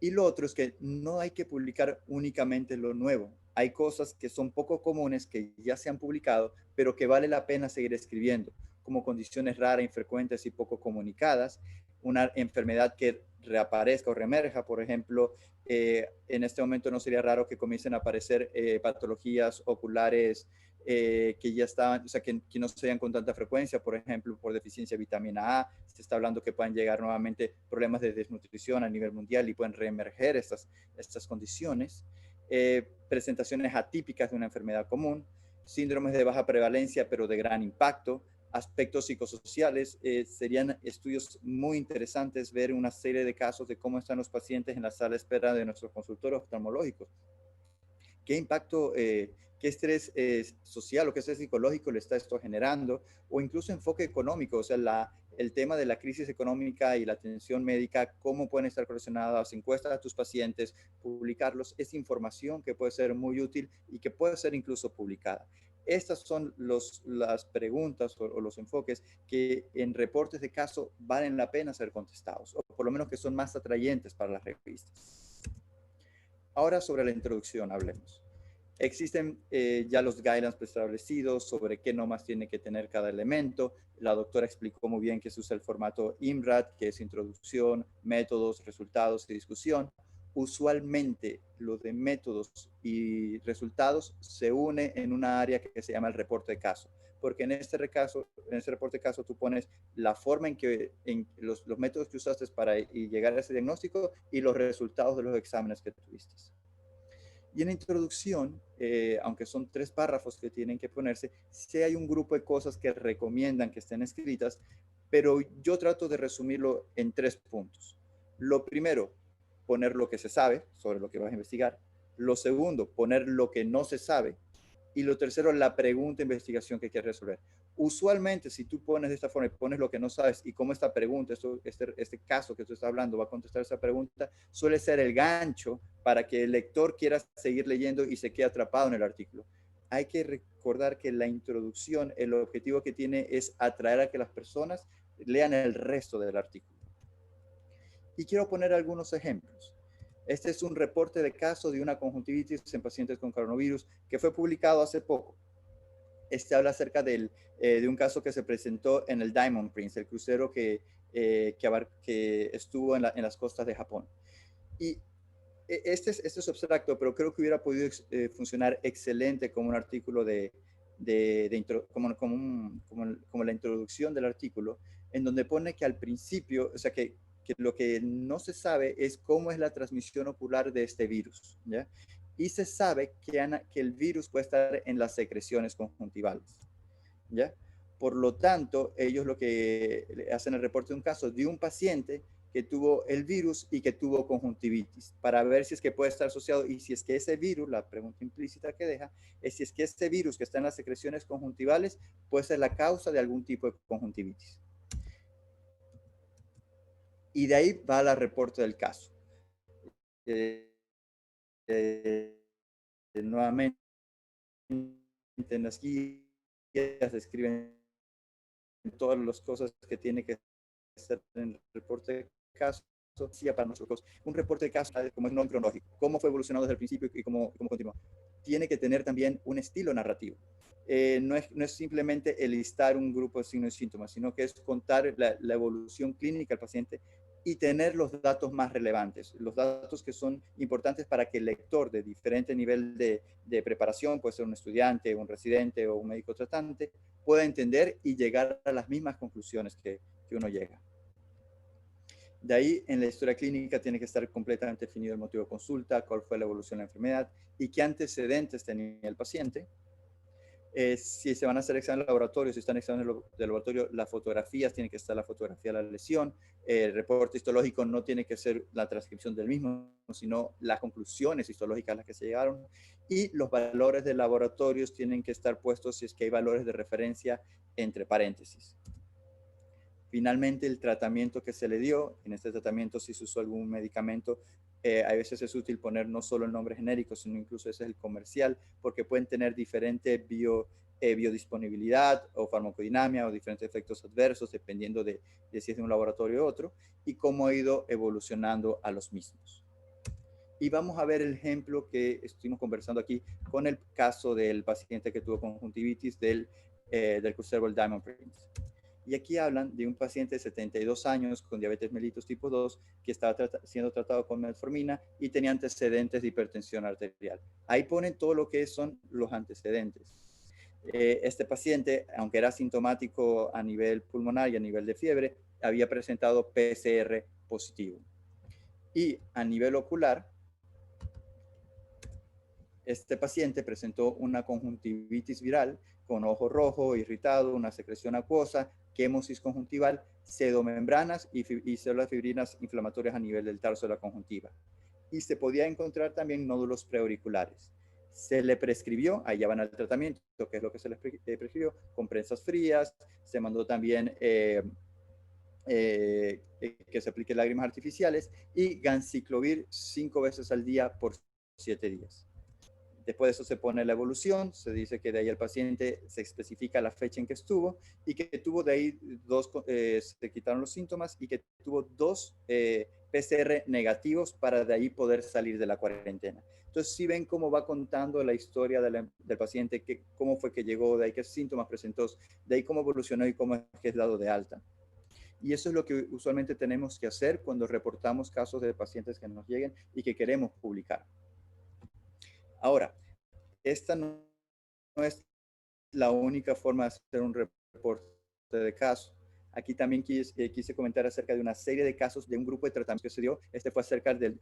Y lo otro es que no hay que publicar únicamente lo nuevo. Hay cosas que son poco comunes, que ya se han publicado, pero que vale la pena seguir escribiendo, como condiciones raras, infrecuentes y poco comunicadas, una enfermedad que reaparezca o reemerja. Por ejemplo, en este momento no sería raro que comiencen a aparecer patologías oculares que ya estaban, o sea, que no se vean con tanta frecuencia, por ejemplo, por deficiencia de vitamina A. Se está hablando que puedan llegar nuevamente problemas de desnutrición a nivel mundial y pueden reemerger estas condiciones. Presentaciones atípicas de una enfermedad común, síndromes de baja prevalencia pero de gran impacto, aspectos psicosociales. Serían estudios muy interesantes ver una serie de casos de cómo están los pacientes en la sala de espera de nuestros consultorios oftalmológicos. ¿Qué impacto, qué estrés social o qué estrés psicológico le está esto generando? O incluso enfoque económico, o sea, el tema de la crisis económica y la atención médica, cómo pueden estar relacionadas, encuestas a tus pacientes, publicarlos. Es información que puede ser muy útil y que puede ser incluso publicada. Estas son las preguntas o los enfoques que en reportes de caso valen la pena ser contestados, o por lo menos que son más atrayentes para las revistas. Ahora sobre la introducción hablemos. Existen ya los guidelines preestablecidos sobre qué normas tiene que tener cada elemento. La doctora explicó muy bien que se usa el formato IMRAD, que es introducción, métodos, resultados y discusión. Usualmente lo de métodos y resultados se une en una área que se llama el reporte de caso, porque en este reporte de caso tú pones la forma en que los métodos que usaste para llegar a ese diagnóstico y los resultados de los exámenes que tuviste. Y en la introducción, aunque son 3 párrafos que tienen que ponerse, sí hay un grupo de cosas que recomiendan que estén escritas, pero yo trato de resumirlo en 3 puntos. Lo primero, poner lo que se sabe sobre lo que vas a investigar. Lo segundo, poner lo que no se sabe. Y lo tercero, la pregunta de investigación que quieres resolver. Usualmente, si tú pones de esta forma y pones lo que no sabes y cómo esta pregunta, este caso que tú estás hablando va a contestar esa pregunta, suele ser el gancho para que el lector quiera seguir leyendo y se quede atrapado en el artículo. Hay que recordar que la introducción, el objetivo que tiene es atraer a que las personas lean el resto del artículo. Y quiero poner algunos ejemplos. Este es un reporte de caso de una conjuntivitis en pacientes con coronavirus que fue publicado hace poco. Este habla acerca de un caso que se presentó en el Diamond Prince, el crucero que estuvo en las costas de Japón. Y este es abstracto, pero creo que hubiera podido funcionar excelente como un artículo como la introducción del artículo, en donde pone que al principio, o sea, que lo que no se sabe es cómo es la transmisión ocular de este virus, ¿ya? Y se sabe que el virus puede estar en las secreciones conjuntivales, ¿ya? Por lo tanto, ellos lo que hacen el reporte de un caso de un paciente que tuvo el virus y que tuvo conjuntivitis, para ver si es que puede estar asociado y si es que ese virus, la pregunta implícita que deja, es si es que ese virus que está en las secreciones conjuntivales puede ser la causa de algún tipo de conjuntivitis. Y de ahí va la reporte del caso. Nuevamente, en las guías describen todas las cosas que tiene que hacer en el reporte de caso. Para nosotros, un reporte de caso, como es un nombre cronológico, cómo fue evolucionando desde el principio y cómo continúa. Tiene que tener también un estilo narrativo. No es simplemente el listar un grupo de signos y síntomas, sino que es contar la evolución clínica del paciente y tener los datos más relevantes, los datos que son importantes para que el lector de diferente nivel de preparación, puede ser un estudiante, un residente o un médico tratante, pueda entender y llegar a las mismas conclusiones que uno llega. De ahí, en la historia clínica tiene que estar completamente definido el motivo de consulta, cuál fue la evolución de la enfermedad y qué antecedentes tenía el paciente. Si se van a hacer exámenes de laboratorio, si están exámenes de laboratorio, las fotografías, tiene que estar la fotografía de la lesión. El reporte histológico no tiene que ser la transcripción del mismo, sino las conclusiones histológicas a las que se llegaron. Y los valores de laboratorios tienen que estar puestos si es que hay valores de referencia entre paréntesis. Finalmente, el tratamiento que se le dio, en este tratamiento si se usó algún medicamento, a veces es útil poner no solo el nombre genérico, sino incluso ese es el comercial, porque pueden tener diferente biodisponibilidad o farmacodinamia o diferentes efectos adversos, dependiendo de si es de un laboratorio u otro, y cómo ha ido evolucionando a los mismos. Y vamos a ver el ejemplo que estuvimos conversando aquí con el caso del paciente que tuvo conjuntivitis del crucero Diamond Prince. Y aquí hablan de un paciente de 72 años con diabetes mellitus tipo 2 que estaba siendo tratado con metformina y tenía antecedentes de hipertensión arterial. Ahí ponen todo lo que son los antecedentes. Este paciente, aunque era sintomático a nivel pulmonar y a nivel de fiebre, había presentado PCR positivo. Y a nivel ocular, este paciente presentó una conjuntivitis viral con ojo rojo, irritado, una secreción acuosa, quemosis conjuntival, pseudomembranas y células fibrinas inflamatorias a nivel del tarso de la conjuntiva. Y se podía encontrar también nódulos preauriculares. Se le prescribió, ahí ya van al tratamiento, que es lo que se le prescribió, compresas frías, se mandó también que se aplique lágrimas artificiales y ganciclovir 5 veces al día por 7 días. Después de eso se pone la evolución, se dice que de ahí el paciente se especifica la fecha en que estuvo y que tuvo de ahí se quitaron los síntomas y que tuvo 2 PCR negativos para de ahí poder salir de la cuarentena. Entonces, si ven cómo va contando la historia del paciente, cómo fue que llegó, de ahí qué síntomas presentó, de ahí cómo evolucionó y cómo es que es dado de alta. Y eso es lo que usualmente tenemos que hacer cuando reportamos casos de pacientes que nos lleguen y que queremos publicar. Ahora, esta no es la única forma de hacer un reporte de caso. Aquí también quise comentar acerca de una serie de casos de un grupo de tratamientos que se dio. Este fue acerca del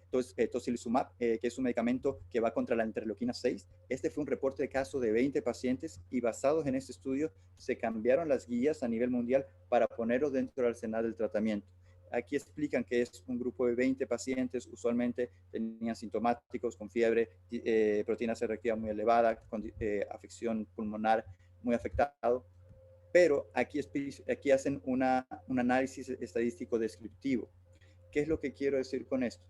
tocilizumab, que es un medicamento que va contra la interleuquina 6. Este fue un reporte de caso de 20 pacientes y basados en este estudio se cambiaron las guías a nivel mundial para ponerlos dentro del arsenal del tratamiento. Aquí explican que es un grupo de 20 pacientes, usualmente tenían sintomáticos con fiebre, proteína C reactiva muy elevada, con afección pulmonar muy afectado, pero aquí hacen un análisis estadístico descriptivo. ¿Qué es lo que quiero decir con esto?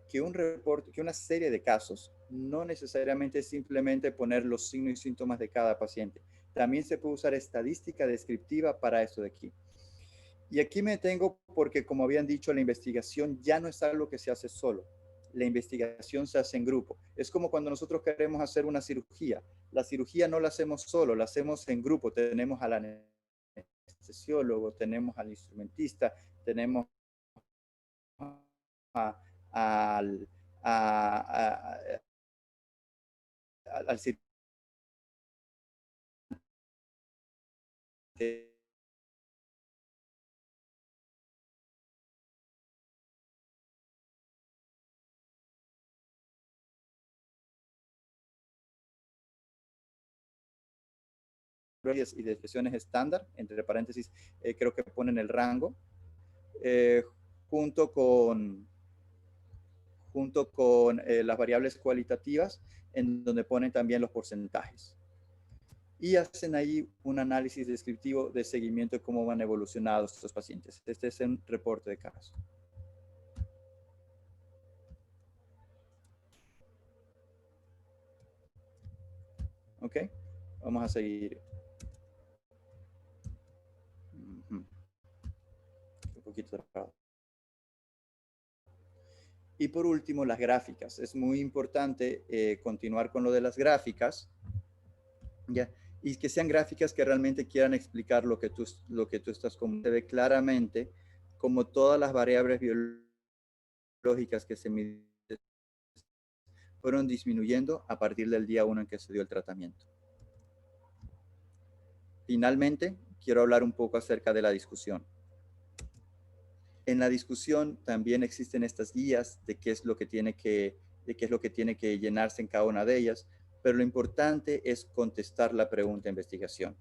Que un reporte, que una serie de casos no necesariamente es simplemente poner los signos y síntomas de cada paciente. También se puede usar estadística descriptiva para esto de aquí. Y aquí me detengo porque, como habían dicho, la investigación ya no es algo que se hace solo. La investigación se hace en grupo. Es como cuando nosotros queremos hacer una cirugía. La cirugía no la hacemos solo, la hacemos en grupo. Tenemos al anestesiólogo, tenemos al instrumentista, tenemos al y de expresiones estándar, entre paréntesis, creo que ponen el rango, junto con las variables cualitativas, en donde ponen también los porcentajes. Y hacen ahí un análisis descriptivo de seguimiento de cómo van evolucionando estos pacientes. Este es un reporte de caso. Ok, vamos a seguir. Un poquito cerrado. Y por último, las gráficas. Es muy importante continuar con lo de las gráficas, ¿ya? Y que sean gráficas que realmente quieran explicar lo que tú estás comentando. Se ve claramente como todas las variables biológicas que se miden fueron disminuyendo a partir del día 1 en que se dio el tratamiento. Finalmente, quiero hablar un poco acerca de la discusión. En la discusión también existen estas guías de qué es lo que tiene que llenarse en cada una de ellas, pero lo importante es contestar la pregunta de investigación.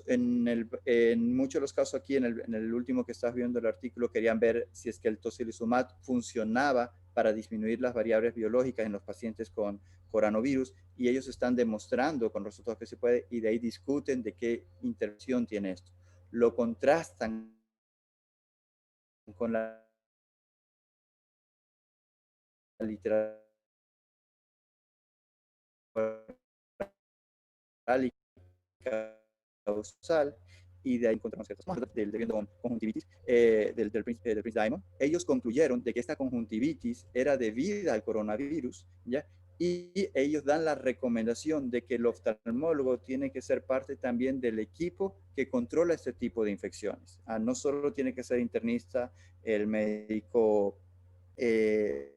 En muchos de los casos aquí, en el último que estás viendo el artículo, querían ver si es que el tocilizumab funcionaba para disminuir las variables biológicas en los pacientes con coronavirus, y ellos están demostrando con resultados que se puede, y de ahí discuten de qué interacción tiene esto. Lo contrastan con la literatura causal, y de ahí encontramos ciertas cosas del conjuntivitis del Prince Diamond. Ellos concluyeron de que esta conjuntivitis era debida al coronavirus, ¿ya? Y ellos dan la recomendación de que el oftalmólogo tiene que ser parte también del equipo que controla este tipo de infecciones. No solo tiene que ser internista, el médico, el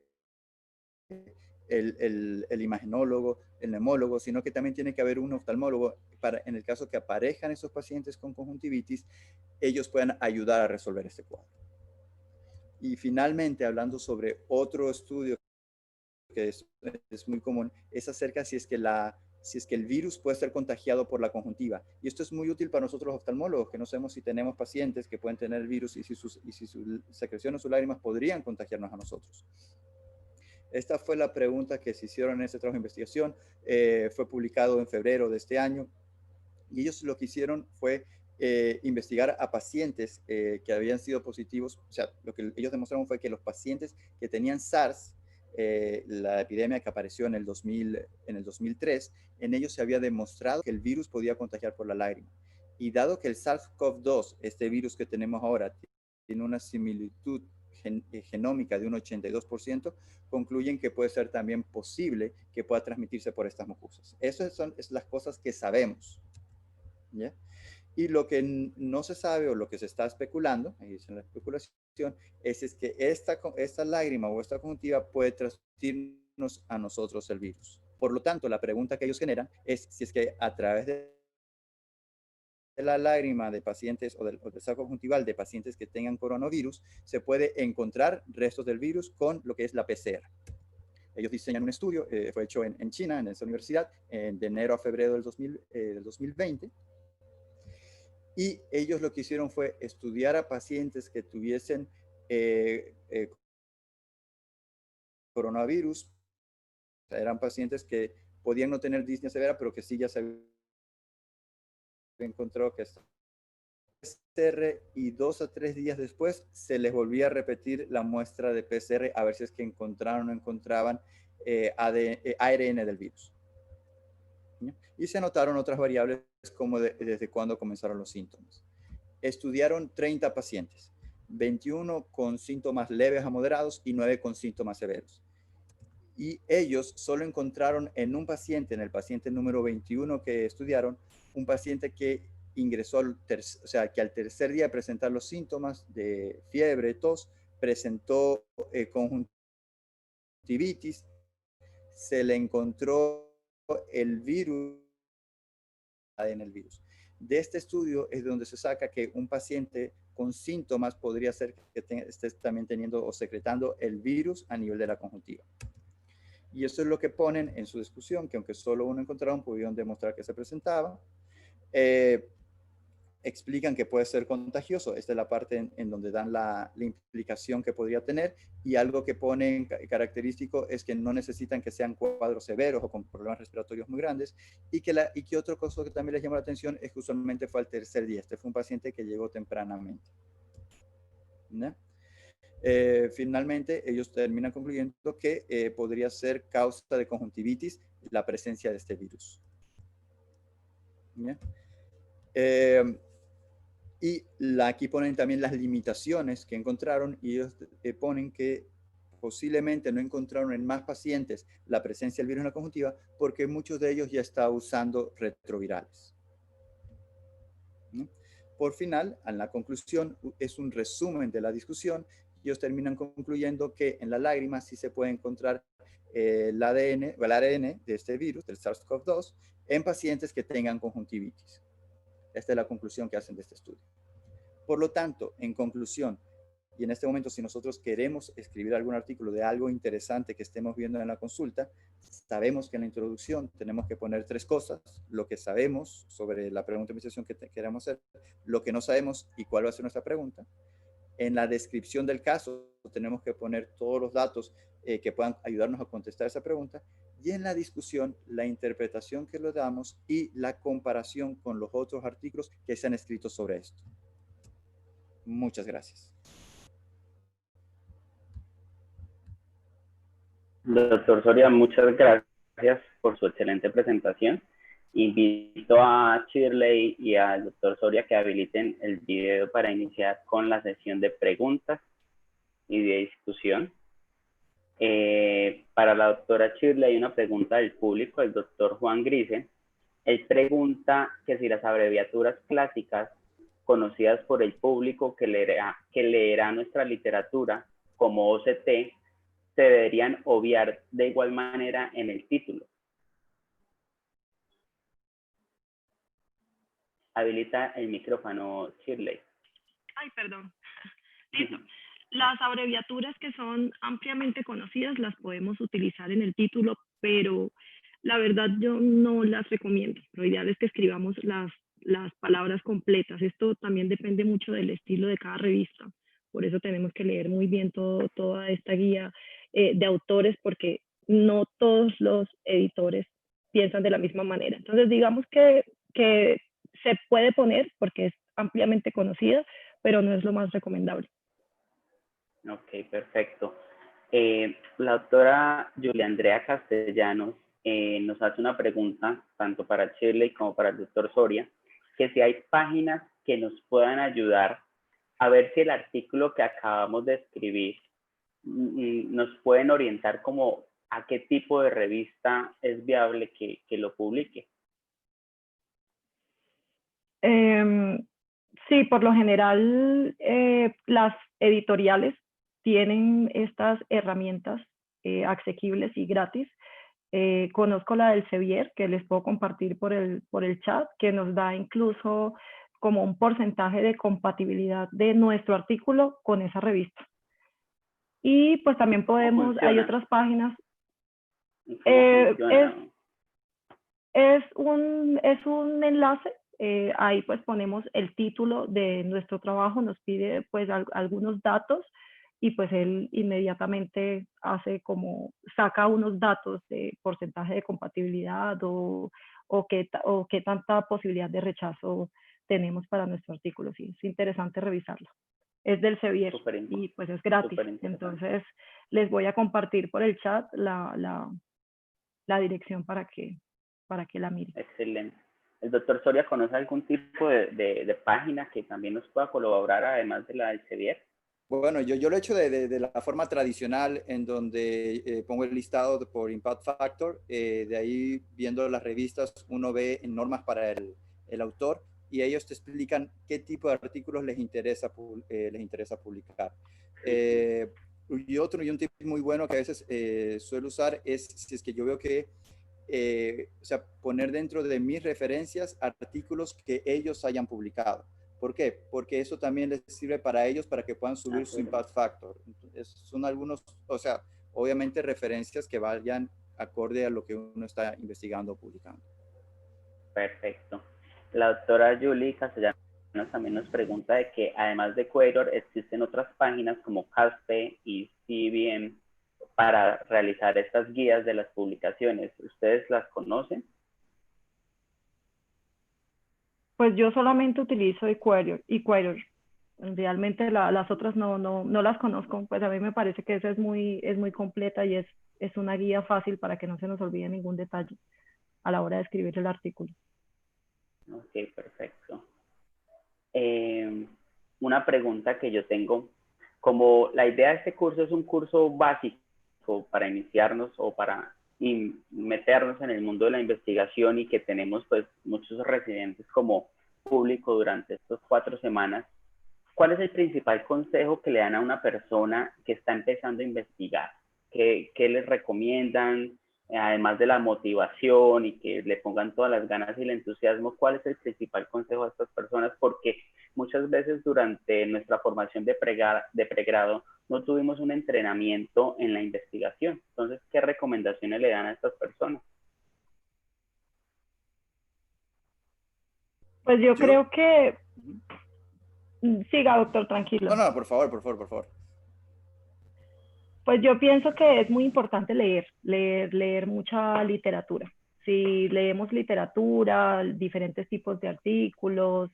imagenólogo, el neumólogo, sino que también tiene que haber un oftalmólogo para, en el caso que aparezcan esos pacientes con conjuntivitis, ellos puedan ayudar a resolver este cuadro. Y finalmente, hablando sobre otro estudio que es muy común, es acerca si es que el virus puede ser contagiado por la conjuntiva. Y esto es muy útil para nosotros los oftalmólogos, que no sabemos si tenemos pacientes que pueden tener el virus y si sus secreciones o sus lágrimas podrían contagiarnos a nosotros. Esta fue la pregunta que se hicieron en este trabajo de investigación. Fue publicado en febrero de este año. Y ellos lo que hicieron fue investigar a pacientes que habían sido positivos. O sea, lo que ellos demostraron fue que los pacientes que tenían SARS, la epidemia que apareció en el 2003, en ellos se había demostrado que el virus podía contagiar por la lágrima. Y dado que el SARS-CoV-2, este virus que tenemos ahora, tiene una similitud genómica de un 82%, concluyen que puede ser también posible que pueda transmitirse por estas mucosas. Esas son las cosas que sabemos, ¿ya? Y lo que no se sabe o lo que se está especulando, ahí dice la especulación, es que esta lágrima o esta conjuntiva puede transmitirnos a nosotros el virus. Por lo tanto, la pregunta que ellos generan es si es que a través de la lágrima de pacientes o del saco conjuntival de pacientes que tengan coronavirus, se puede encontrar restos del virus con lo que es la PCR. Ellos diseñan un estudio, fue hecho en China, en esa universidad, de enero a febrero del 2020. Y ellos lo que hicieron fue estudiar a pacientes que tuviesen coronavirus. O sea, eran pacientes que podían no tener disnea severa, pero que sí ya se había encontrado que estaba PCR, y 2 a 3 días después se les volvía a repetir la muestra de PCR a ver si es que encontraron o no encontraban ARN del virus. Y se anotaron otras variables como desde cuándo comenzaron los síntomas. Estudiaron 30 pacientes, 21 con síntomas leves a moderados y 9 con síntomas severos. Y ellos solo encontraron en un paciente, en el paciente número 21 que estudiaron, un paciente que ingresó, o sea, que al tercer día de presentar los síntomas de fiebre, tos, presentó conjuntivitis, se le encontró el virus en el virus. De este estudio es donde se saca que un paciente con síntomas podría ser que esté también teniendo o secretando el virus a nivel de la conjuntiva. Y eso es lo que ponen en su discusión, que aunque solo uno encontraron, pudieron demostrar que se presentaba. Explican que puede ser contagioso. Esta es la parte en donde dan la implicación que podría tener, y algo que ponen característico es que no necesitan que sean cuadros severos o con problemas respiratorios muy grandes, y que otro cosa que también les llama la atención es que usualmente fue al tercer día. Este fue un paciente que llegó tempranamente, ¿no? Finalmente, ellos terminan concluyendo que podría ser causa de conjuntivitis la presencia de este virus. Y aquí ponen también las limitaciones que encontraron, y ellos ponen que posiblemente no encontraron en más pacientes la presencia del virus en la conjuntiva porque muchos de ellos ya están usando retrovirales. ¿No? Por final, en la conclusión, es un resumen de la discusión. Ellos terminan concluyendo que en la lágrima sí se puede encontrar el ADN o el ARN de este virus, del SARS-CoV-2, en pacientes que tengan conjuntivitis. Esta es la conclusión que hacen de este estudio. Por lo tanto, en conclusión, y en este momento si nosotros queremos escribir algún artículo de algo interesante que estemos viendo en la consulta, sabemos que en la introducción tenemos que poner 3 cosas: lo que sabemos sobre la pregunta de investigación que queramos hacer, lo que no sabemos y cuál va a ser nuestra pregunta. En la descripción del caso tenemos que poner todos los datos que puedan ayudarnos a contestar esa pregunta, y en la discusión la interpretación que le damos y la comparación con los otros artículos que se han escrito sobre esto. Muchas gracias. Doctor Soria, muchas gracias por su excelente presentación. Invito a Shirley y al doctor Soria que habiliten el video para iniciar con la sesión de preguntas y de discusión. Para la doctora Shirley hay una pregunta del público, el doctor Juan Grise. Él pregunta que si las abreviaturas clásicas conocidas por el público que leerá nuestra literatura como OCT se deberían obviar de igual manera en el título. Habilita el micrófono, Shirley. Ay, perdón. Listo. Las abreviaturas que son ampliamente conocidas las podemos utilizar en el título, pero la verdad yo no las recomiendo. Lo ideal es que escribamos las palabras completas. Esto también depende mucho del estilo de cada revista. Por eso tenemos que leer muy bien toda esta guía de autores, porque no todos los editores piensan de la misma manera. Entonces, digamos que se puede poner porque es ampliamente conocida, pero no es lo más recomendable. Ok, perfecto. La doctora Julia Andrea Castellanos nos hace una pregunta, tanto para Shirley como para el doctor Soria, que si hay páginas que nos puedan ayudar a ver si el artículo que acabamos de escribir nos pueden orientar como a qué tipo de revista es viable que lo publique. Sí, por lo general las editoriales tienen estas herramientas asequibles y gratis. Conozco la del Sevier, que les puedo compartir por el chat, que nos da incluso como un porcentaje de compatibilidad de nuestro artículo con esa revista. Y pues también podemos, hay otras páginas. Es un enlace. Ahí pues ponemos el título de nuestro trabajo, nos pide pues algunos datos y pues él inmediatamente saca unos datos de porcentaje de compatibilidad o qué tanta posibilidad de rechazo tenemos para nuestro artículo. Sí, es interesante revisarlo. Es del Sevier y pues es gratis. Entonces les voy a compartir por el chat la dirección para que la miren. Excelente. ¿El doctor Soria conoce algún tipo de página que también nos pueda colaborar además de la del Sevier? Bueno, yo lo he hecho de la forma tradicional, en donde pongo el listado por Impact Factor. De ahí, viendo las revistas, uno ve normas para el autor, y ellos te explican qué tipo de artículos les interesa publicar. Y un tip muy bueno que a veces suelo usar es, si es que yo veo que, o sea, poner dentro de mis referencias artículos que ellos hayan publicado. ¿Por qué? Porque eso también les sirve para ellos, para que puedan subir su impact factor. Son algunos, o sea, obviamente referencias que vayan acorde a lo que uno está investigando o publicando. Perfecto. La doctora Julie Castellanos también nos pregunta de que además de Quator existen otras páginas como CASPE y CBM para realizar estas guías de las publicaciones. ¿Ustedes las conocen? Pues yo solamente utilizo eQuator. Realmente las otras no las conozco. Pues a mí me parece que esa es muy completa y es una guía fácil para que no se nos olvide ningún detalle a la hora de escribir el artículo. Ok, perfecto. Una pregunta que yo tengo, como la idea de este curso es un curso básico para iniciarnos o para meternos en el mundo de la investigación, y que tenemos pues muchos residentes como público durante estas 4 semanas, ¿cuál es el principal consejo que le dan a una persona que está empezando a investigar? ¿Qué les recomiendan? Además de la motivación y que le pongan todas las ganas y el entusiasmo, ¿cuál es el principal consejo a estas personas? Porque muchas veces durante nuestra formación de pregrado no tuvimos un entrenamiento en la investigación. Entonces, ¿qué recomendaciones le dan a estas personas? Pues yo creo que... Siga, doctor, tranquilo. No, por favor. Pues yo pienso que es muy importante leer mucha literatura. Si leemos literatura, diferentes tipos de artículos,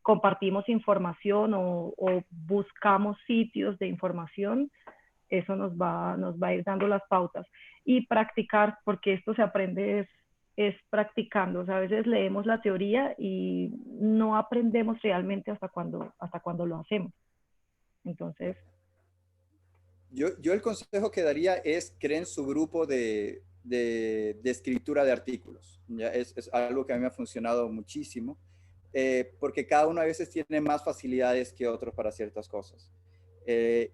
compartimos información o buscamos sitios de información, eso nos va a ir dando las pautas. Y practicar, porque esto se aprende es practicando. O sea, a veces leemos la teoría y no aprendemos realmente hasta cuando lo hacemos. Entonces... Yo el consejo que daría es: creen su grupo de escritura de artículos. ¿Ya? Es algo que a mí me ha funcionado muchísimo, porque cada uno a veces tiene más facilidades que otros para ciertas cosas.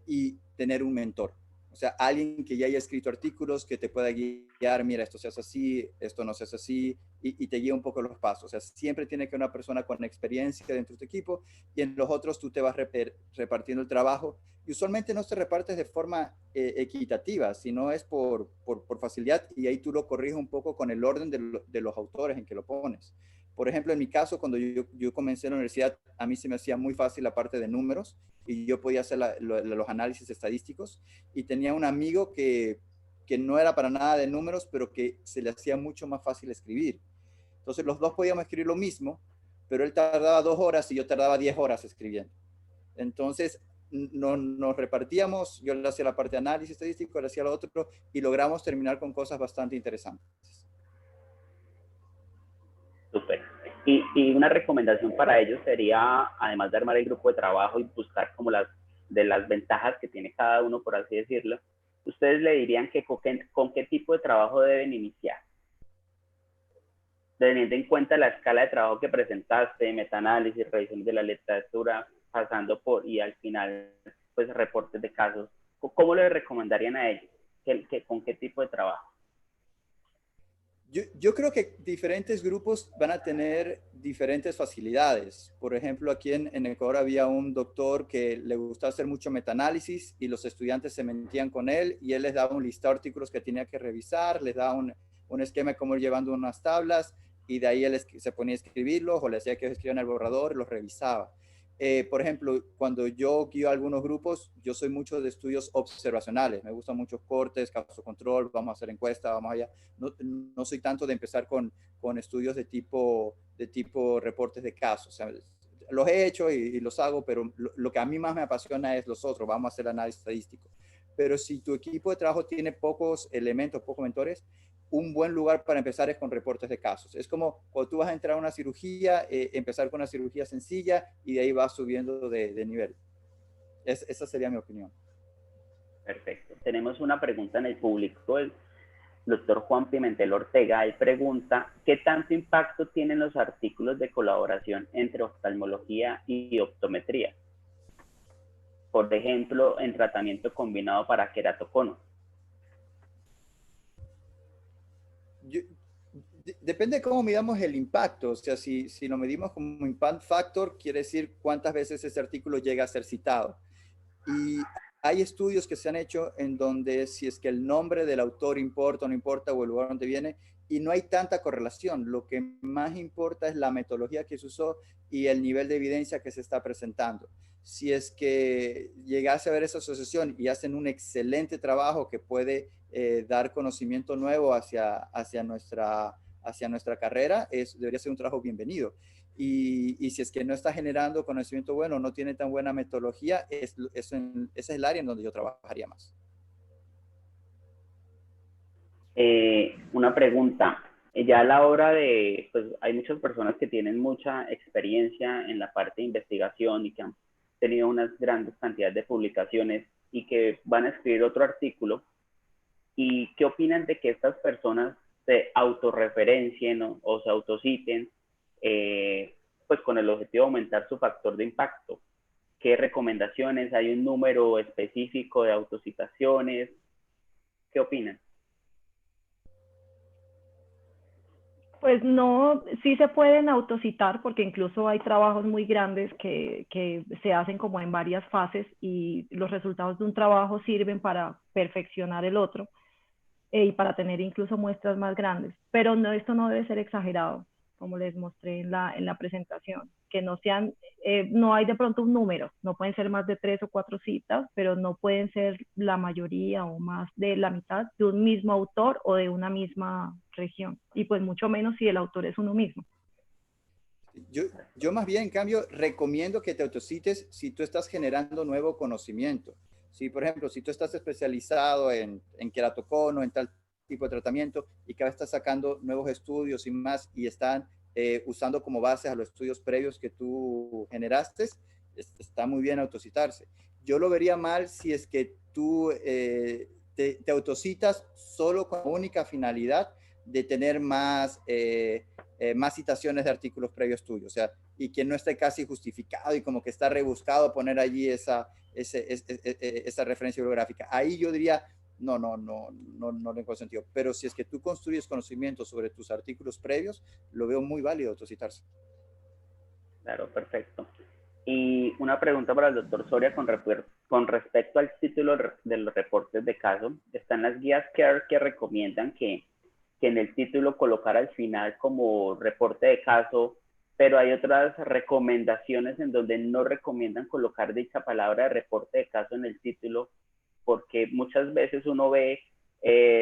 Y tener un mentor, o sea, alguien que ya haya escrito artículos, que te pueda guiar: mira, esto se hace así, esto no se hace así, y te guía un poco los pasos. O sea, siempre tiene que haber una persona con experiencia dentro de tu equipo, y en los otros tú te vas repartiendo el trabajo. Y usualmente no se repartes de forma equitativa, sino es por facilidad, y ahí tú lo corriges un poco con el orden de los autores en que lo pones. Por ejemplo, en mi caso, cuando yo comencé en la universidad, a mí se me hacía muy fácil la parte de números, y yo podía hacer los análisis estadísticos, y tenía un amigo que no era para nada de números, pero que se le hacía mucho más fácil escribir. Entonces los dos podíamos escribir lo mismo, pero él tardaba 2 horas y yo tardaba 10 horas escribiendo. Entonces nos repartíamos, yo le hacía la parte de análisis estadístico, él hacía lo otro, y logramos terminar con cosas bastante interesantes. Súper. Y una recomendación para ellos sería, además de armar el grupo de trabajo y buscar como las ventajas que tiene cada uno, por así decirlo, ¿ustedes le dirían que con qué tipo de trabajo deben iniciar? Teniendo en cuenta la escala de trabajo que presentaste, metaanálisis, revisión de la literatura, pasando por, y al final, pues, reportes de casos, ¿cómo le recomendarían a ellos? ¿Con qué tipo de trabajo? Yo creo que diferentes grupos van a tener diferentes facilidades. Por ejemplo, aquí en Ecuador había un doctor que le gustaba hacer mucho metaanálisis, y los estudiantes se metían con él y él les daba un listado de artículos que tenía que revisar, les daba un esquema de cómo ir llevando unas tablas, y de ahí él se ponía a escribirlos, o le hacía que escribieran el borrador y los revisaba. Por ejemplo, cuando yo guío a algunos grupos, yo soy mucho de estudios observacionales. Me gustan muchos cortes, caso control, vamos a hacer encuestas, vamos allá. No soy tanto de empezar con estudios de tipo reportes de casos. O sea, los he hecho y los hago, pero lo que a mí más me apasiona es los otros. Vamos a hacer análisis estadístico. Pero si tu equipo de trabajo tiene pocos elementos, pocos mentores, un buen lugar para empezar es con reportes de casos. Es como cuando tú vas a entrar a una cirugía, empezar con una cirugía sencilla y de ahí vas subiendo de nivel. Esa sería mi opinión. Perfecto. Tenemos una pregunta en el público. El doctor Juan Pimentel Ortega, él pregunta, ¿qué tanto impacto tienen los artículos de colaboración entre oftalmología y optometría? Por ejemplo, en tratamiento combinado para queratocono. Depende de cómo midamos el impacto. O sea, si lo medimos como impact factor, quiere decir cuántas veces ese artículo llega a ser citado. Y hay estudios que se han hecho en donde si es que el nombre del autor importa o no importa, o el lugar donde viene, y no hay tanta correlación. Lo que más importa es la metodología que se usó y el nivel de evidencia que se está presentando. Si es que llegase a ver esa asociación y hacen un excelente trabajo que puede dar conocimiento nuevo hacia nuestra carrera, debería ser un trabajo bienvenido. Y si es que no está generando conocimiento bueno, no tiene tan buena metodología, ese es el área en donde yo trabajaría más. Una pregunta. Ya a la hora de, pues hay muchas personas que tienen mucha experiencia en la parte de investigación y que han tenido unas grandes cantidades de publicaciones y que van a escribir otro artículo. ¿Y qué opinan de que estas personas se autorreferencien o se autociten, pues con el objetivo de aumentar su factor de impacto? ¿Qué recomendaciones? ¿Hay un número específico de autocitaciones? ¿Qué opinan? Pues no, sí se pueden autocitar porque incluso hay trabajos muy grandes que se hacen como en varias fases y los resultados de un trabajo sirven para perfeccionar el otro y para tener incluso muestras más grandes. Pero no, esto no debe ser exagerado, como les mostré en la presentación, que no sean, no hay de pronto un número, no pueden ser más de 3 o 4 citas, pero no pueden ser la mayoría o más de la mitad de un mismo autor o de una misma región, y pues mucho menos si el autor es uno mismo. Yo más bien, en cambio, recomiendo que te autocites si tú estás generando nuevo conocimiento. Si, por ejemplo, si tú estás especializado en queratocono, en tal tipo de tratamiento, y cada vez estás sacando nuevos estudios y más, y están usando como base a los estudios previos que tú generaste, está muy bien autocitarse. Yo lo vería mal si es que tú te autocitas solo con la única finalidad de tener más citaciones de artículos previos tuyos, o sea, y que no esté casi justificado y como que está rebuscado poner allí esa referencia bibliográfica. Ahí yo diría, no le encuentro sentido. Pero si es que tú construyes conocimiento sobre tus artículos previos, lo veo muy válido autocitarse. Claro, perfecto. Y una pregunta para el doctor Soria con respecto al título de los reportes de caso. Están las guías CARE que recomiendan que en el título colocar al final como reporte de caso, pero hay otras recomendaciones en donde no recomiendan colocar dicha palabra de reporte de caso en el título, porque muchas veces uno ve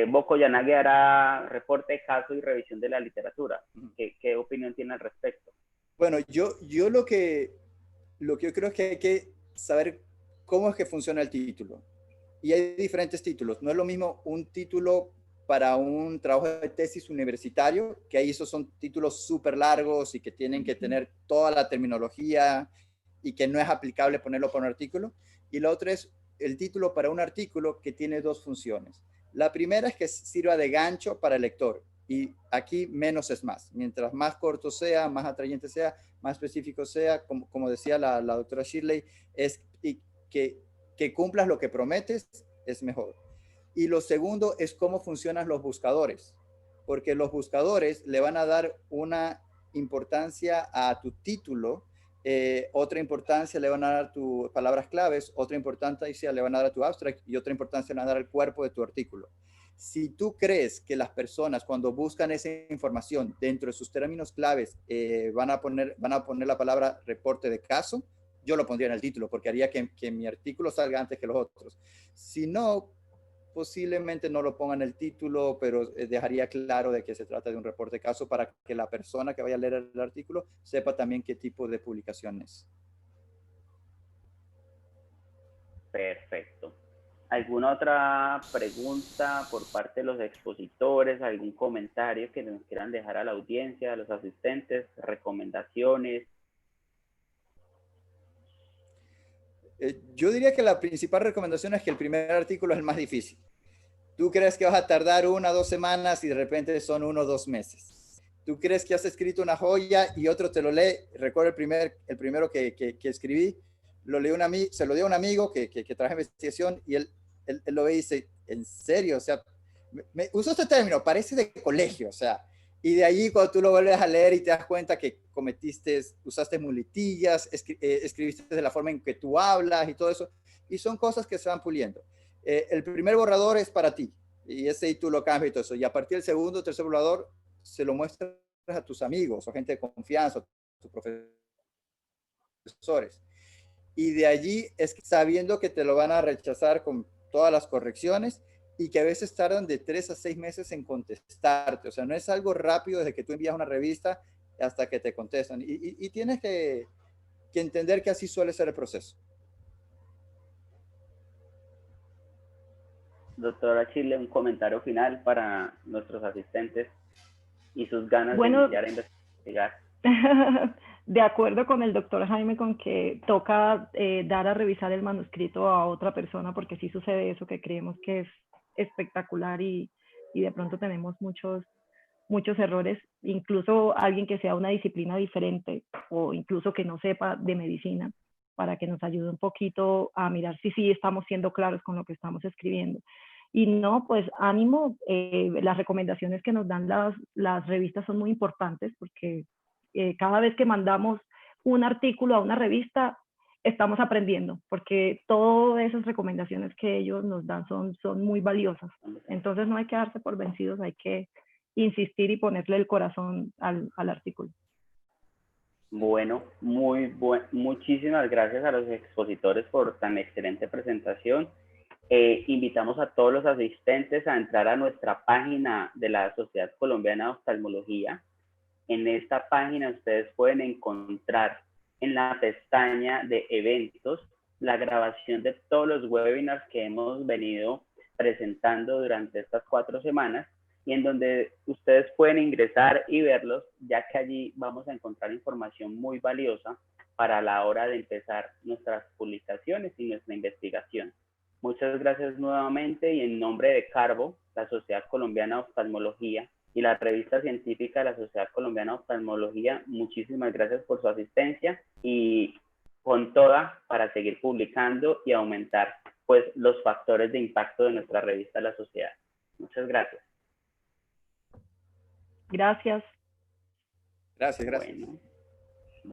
Boko Yanagi hará reporte de caso y revisión de la literatura. ¿Qué opinión tiene al respecto? Bueno, yo lo que yo creo es que hay que saber cómo es que funciona el título. Y hay diferentes títulos. No es lo mismo un título para un trabajo de tesis universitario, que ahí esos son títulos súper largos y que tienen que tener toda la terminología y que no es aplicable ponerlo por un artículo. Y la otra es el título para un artículo que tiene dos funciones. La primera es que sirva de gancho para el lector. Y aquí menos es más. Mientras más corto sea, más atrayente sea, más específico sea, como decía la doctora Shirley, es que cumplas lo que prometes, es mejor. Y lo segundo es cómo funcionan los buscadores, porque los buscadores le van a dar una importancia a tu título, otra importancia le van a dar tus palabras claves, otra importancia le van a dar a tu abstract y otra importancia le van a dar al cuerpo de tu artículo. Si tú crees que las personas cuando buscan esa información dentro de sus términos claves van a poner la palabra reporte de caso, yo lo pondría en el título, porque haría que mi artículo salga antes que los otros. Si no, posiblemente no lo ponga en el título, pero dejaría claro de que se trata de un reporte de caso para que la persona que vaya a leer el artículo sepa también qué tipo de publicación es. Perfecto. ¿Alguna otra pregunta por parte de los expositores? ¿Algún comentario que nos quieran dejar a la audiencia, a los asistentes? ¿Recomendaciones? Yo diría que la principal recomendación es que el primer artículo es el más difícil. Tú crees que vas a tardar 1 o 2 semanas y de repente son 1 o 2 meses. Tú crees que has escrito una joya y otro te lo lee. Recuerdo el primero que escribí, se lo dio a un amigo que trabaja en investigación y él lo ve y dice, ¿en serio? O sea, usó este término, parece de colegio, o sea, y de allí cuando tú lo vuelves a leer y te das cuenta que usaste muletillas, escribiste de la forma en que tú hablas y todo eso, y son cosas que se van puliendo. El primer borrador es para ti, y ese y tú lo cambias y todo eso, y a partir del segundo o tercer borrador se lo muestras a tus amigos o gente de confianza, a tus profesores. Y de allí es sabiendo que te lo van a rechazar con todas las correcciones y que a veces tardan de 3 a 6 meses en contestarte. O sea, no es algo rápido desde que tú envías una revista hasta que te contestan. Y tienes que entender que así suele ser el proceso. Doctora Chile, un comentario final para nuestros asistentes y sus ganas de Bueno, iniciar a investigar. de acuerdo con el doctor Jaime con que toca dar a revisar el manuscrito a otra persona, porque sí sucede eso, que creemos que es espectacular y de pronto tenemos muchos errores, incluso alguien que sea una disciplina diferente o incluso que no sepa de medicina, para que nos ayude un poquito a mirar si sí estamos siendo claros con lo que estamos escribiendo. Y no, pues ánimo, las recomendaciones que nos dan las revistas son muy importantes porque cada vez que mandamos un artículo a una revista, estamos aprendiendo, porque todas esas recomendaciones que ellos nos dan son muy valiosas. Entonces no hay que darse por vencidos, hay que insistir y ponerle el corazón al artículo. Bueno, muchísimas gracias a los expositores por tan excelente presentación. Invitamos a todos los asistentes a entrar a nuestra página de la Sociedad Colombiana de Oftalmología. En esta página ustedes pueden encontrar en la pestaña de eventos la grabación de todos los webinars que hemos venido presentando durante estas 4 semanas y en donde ustedes pueden ingresar y verlos, ya que allí vamos a encontrar información muy valiosa para la hora de empezar nuestras publicaciones y nuestra investigación. Muchas gracias nuevamente y en nombre de Carbo, la Sociedad Colombiana de Oftalmología, y la revista científica de la Sociedad Colombiana de Oftalmología, muchísimas gracias por su asistencia y con toda para seguir publicando y aumentar pues los factores de impacto de nuestra revista La Sociedad. Muchas gracias. Gracias. Gracias. Bueno.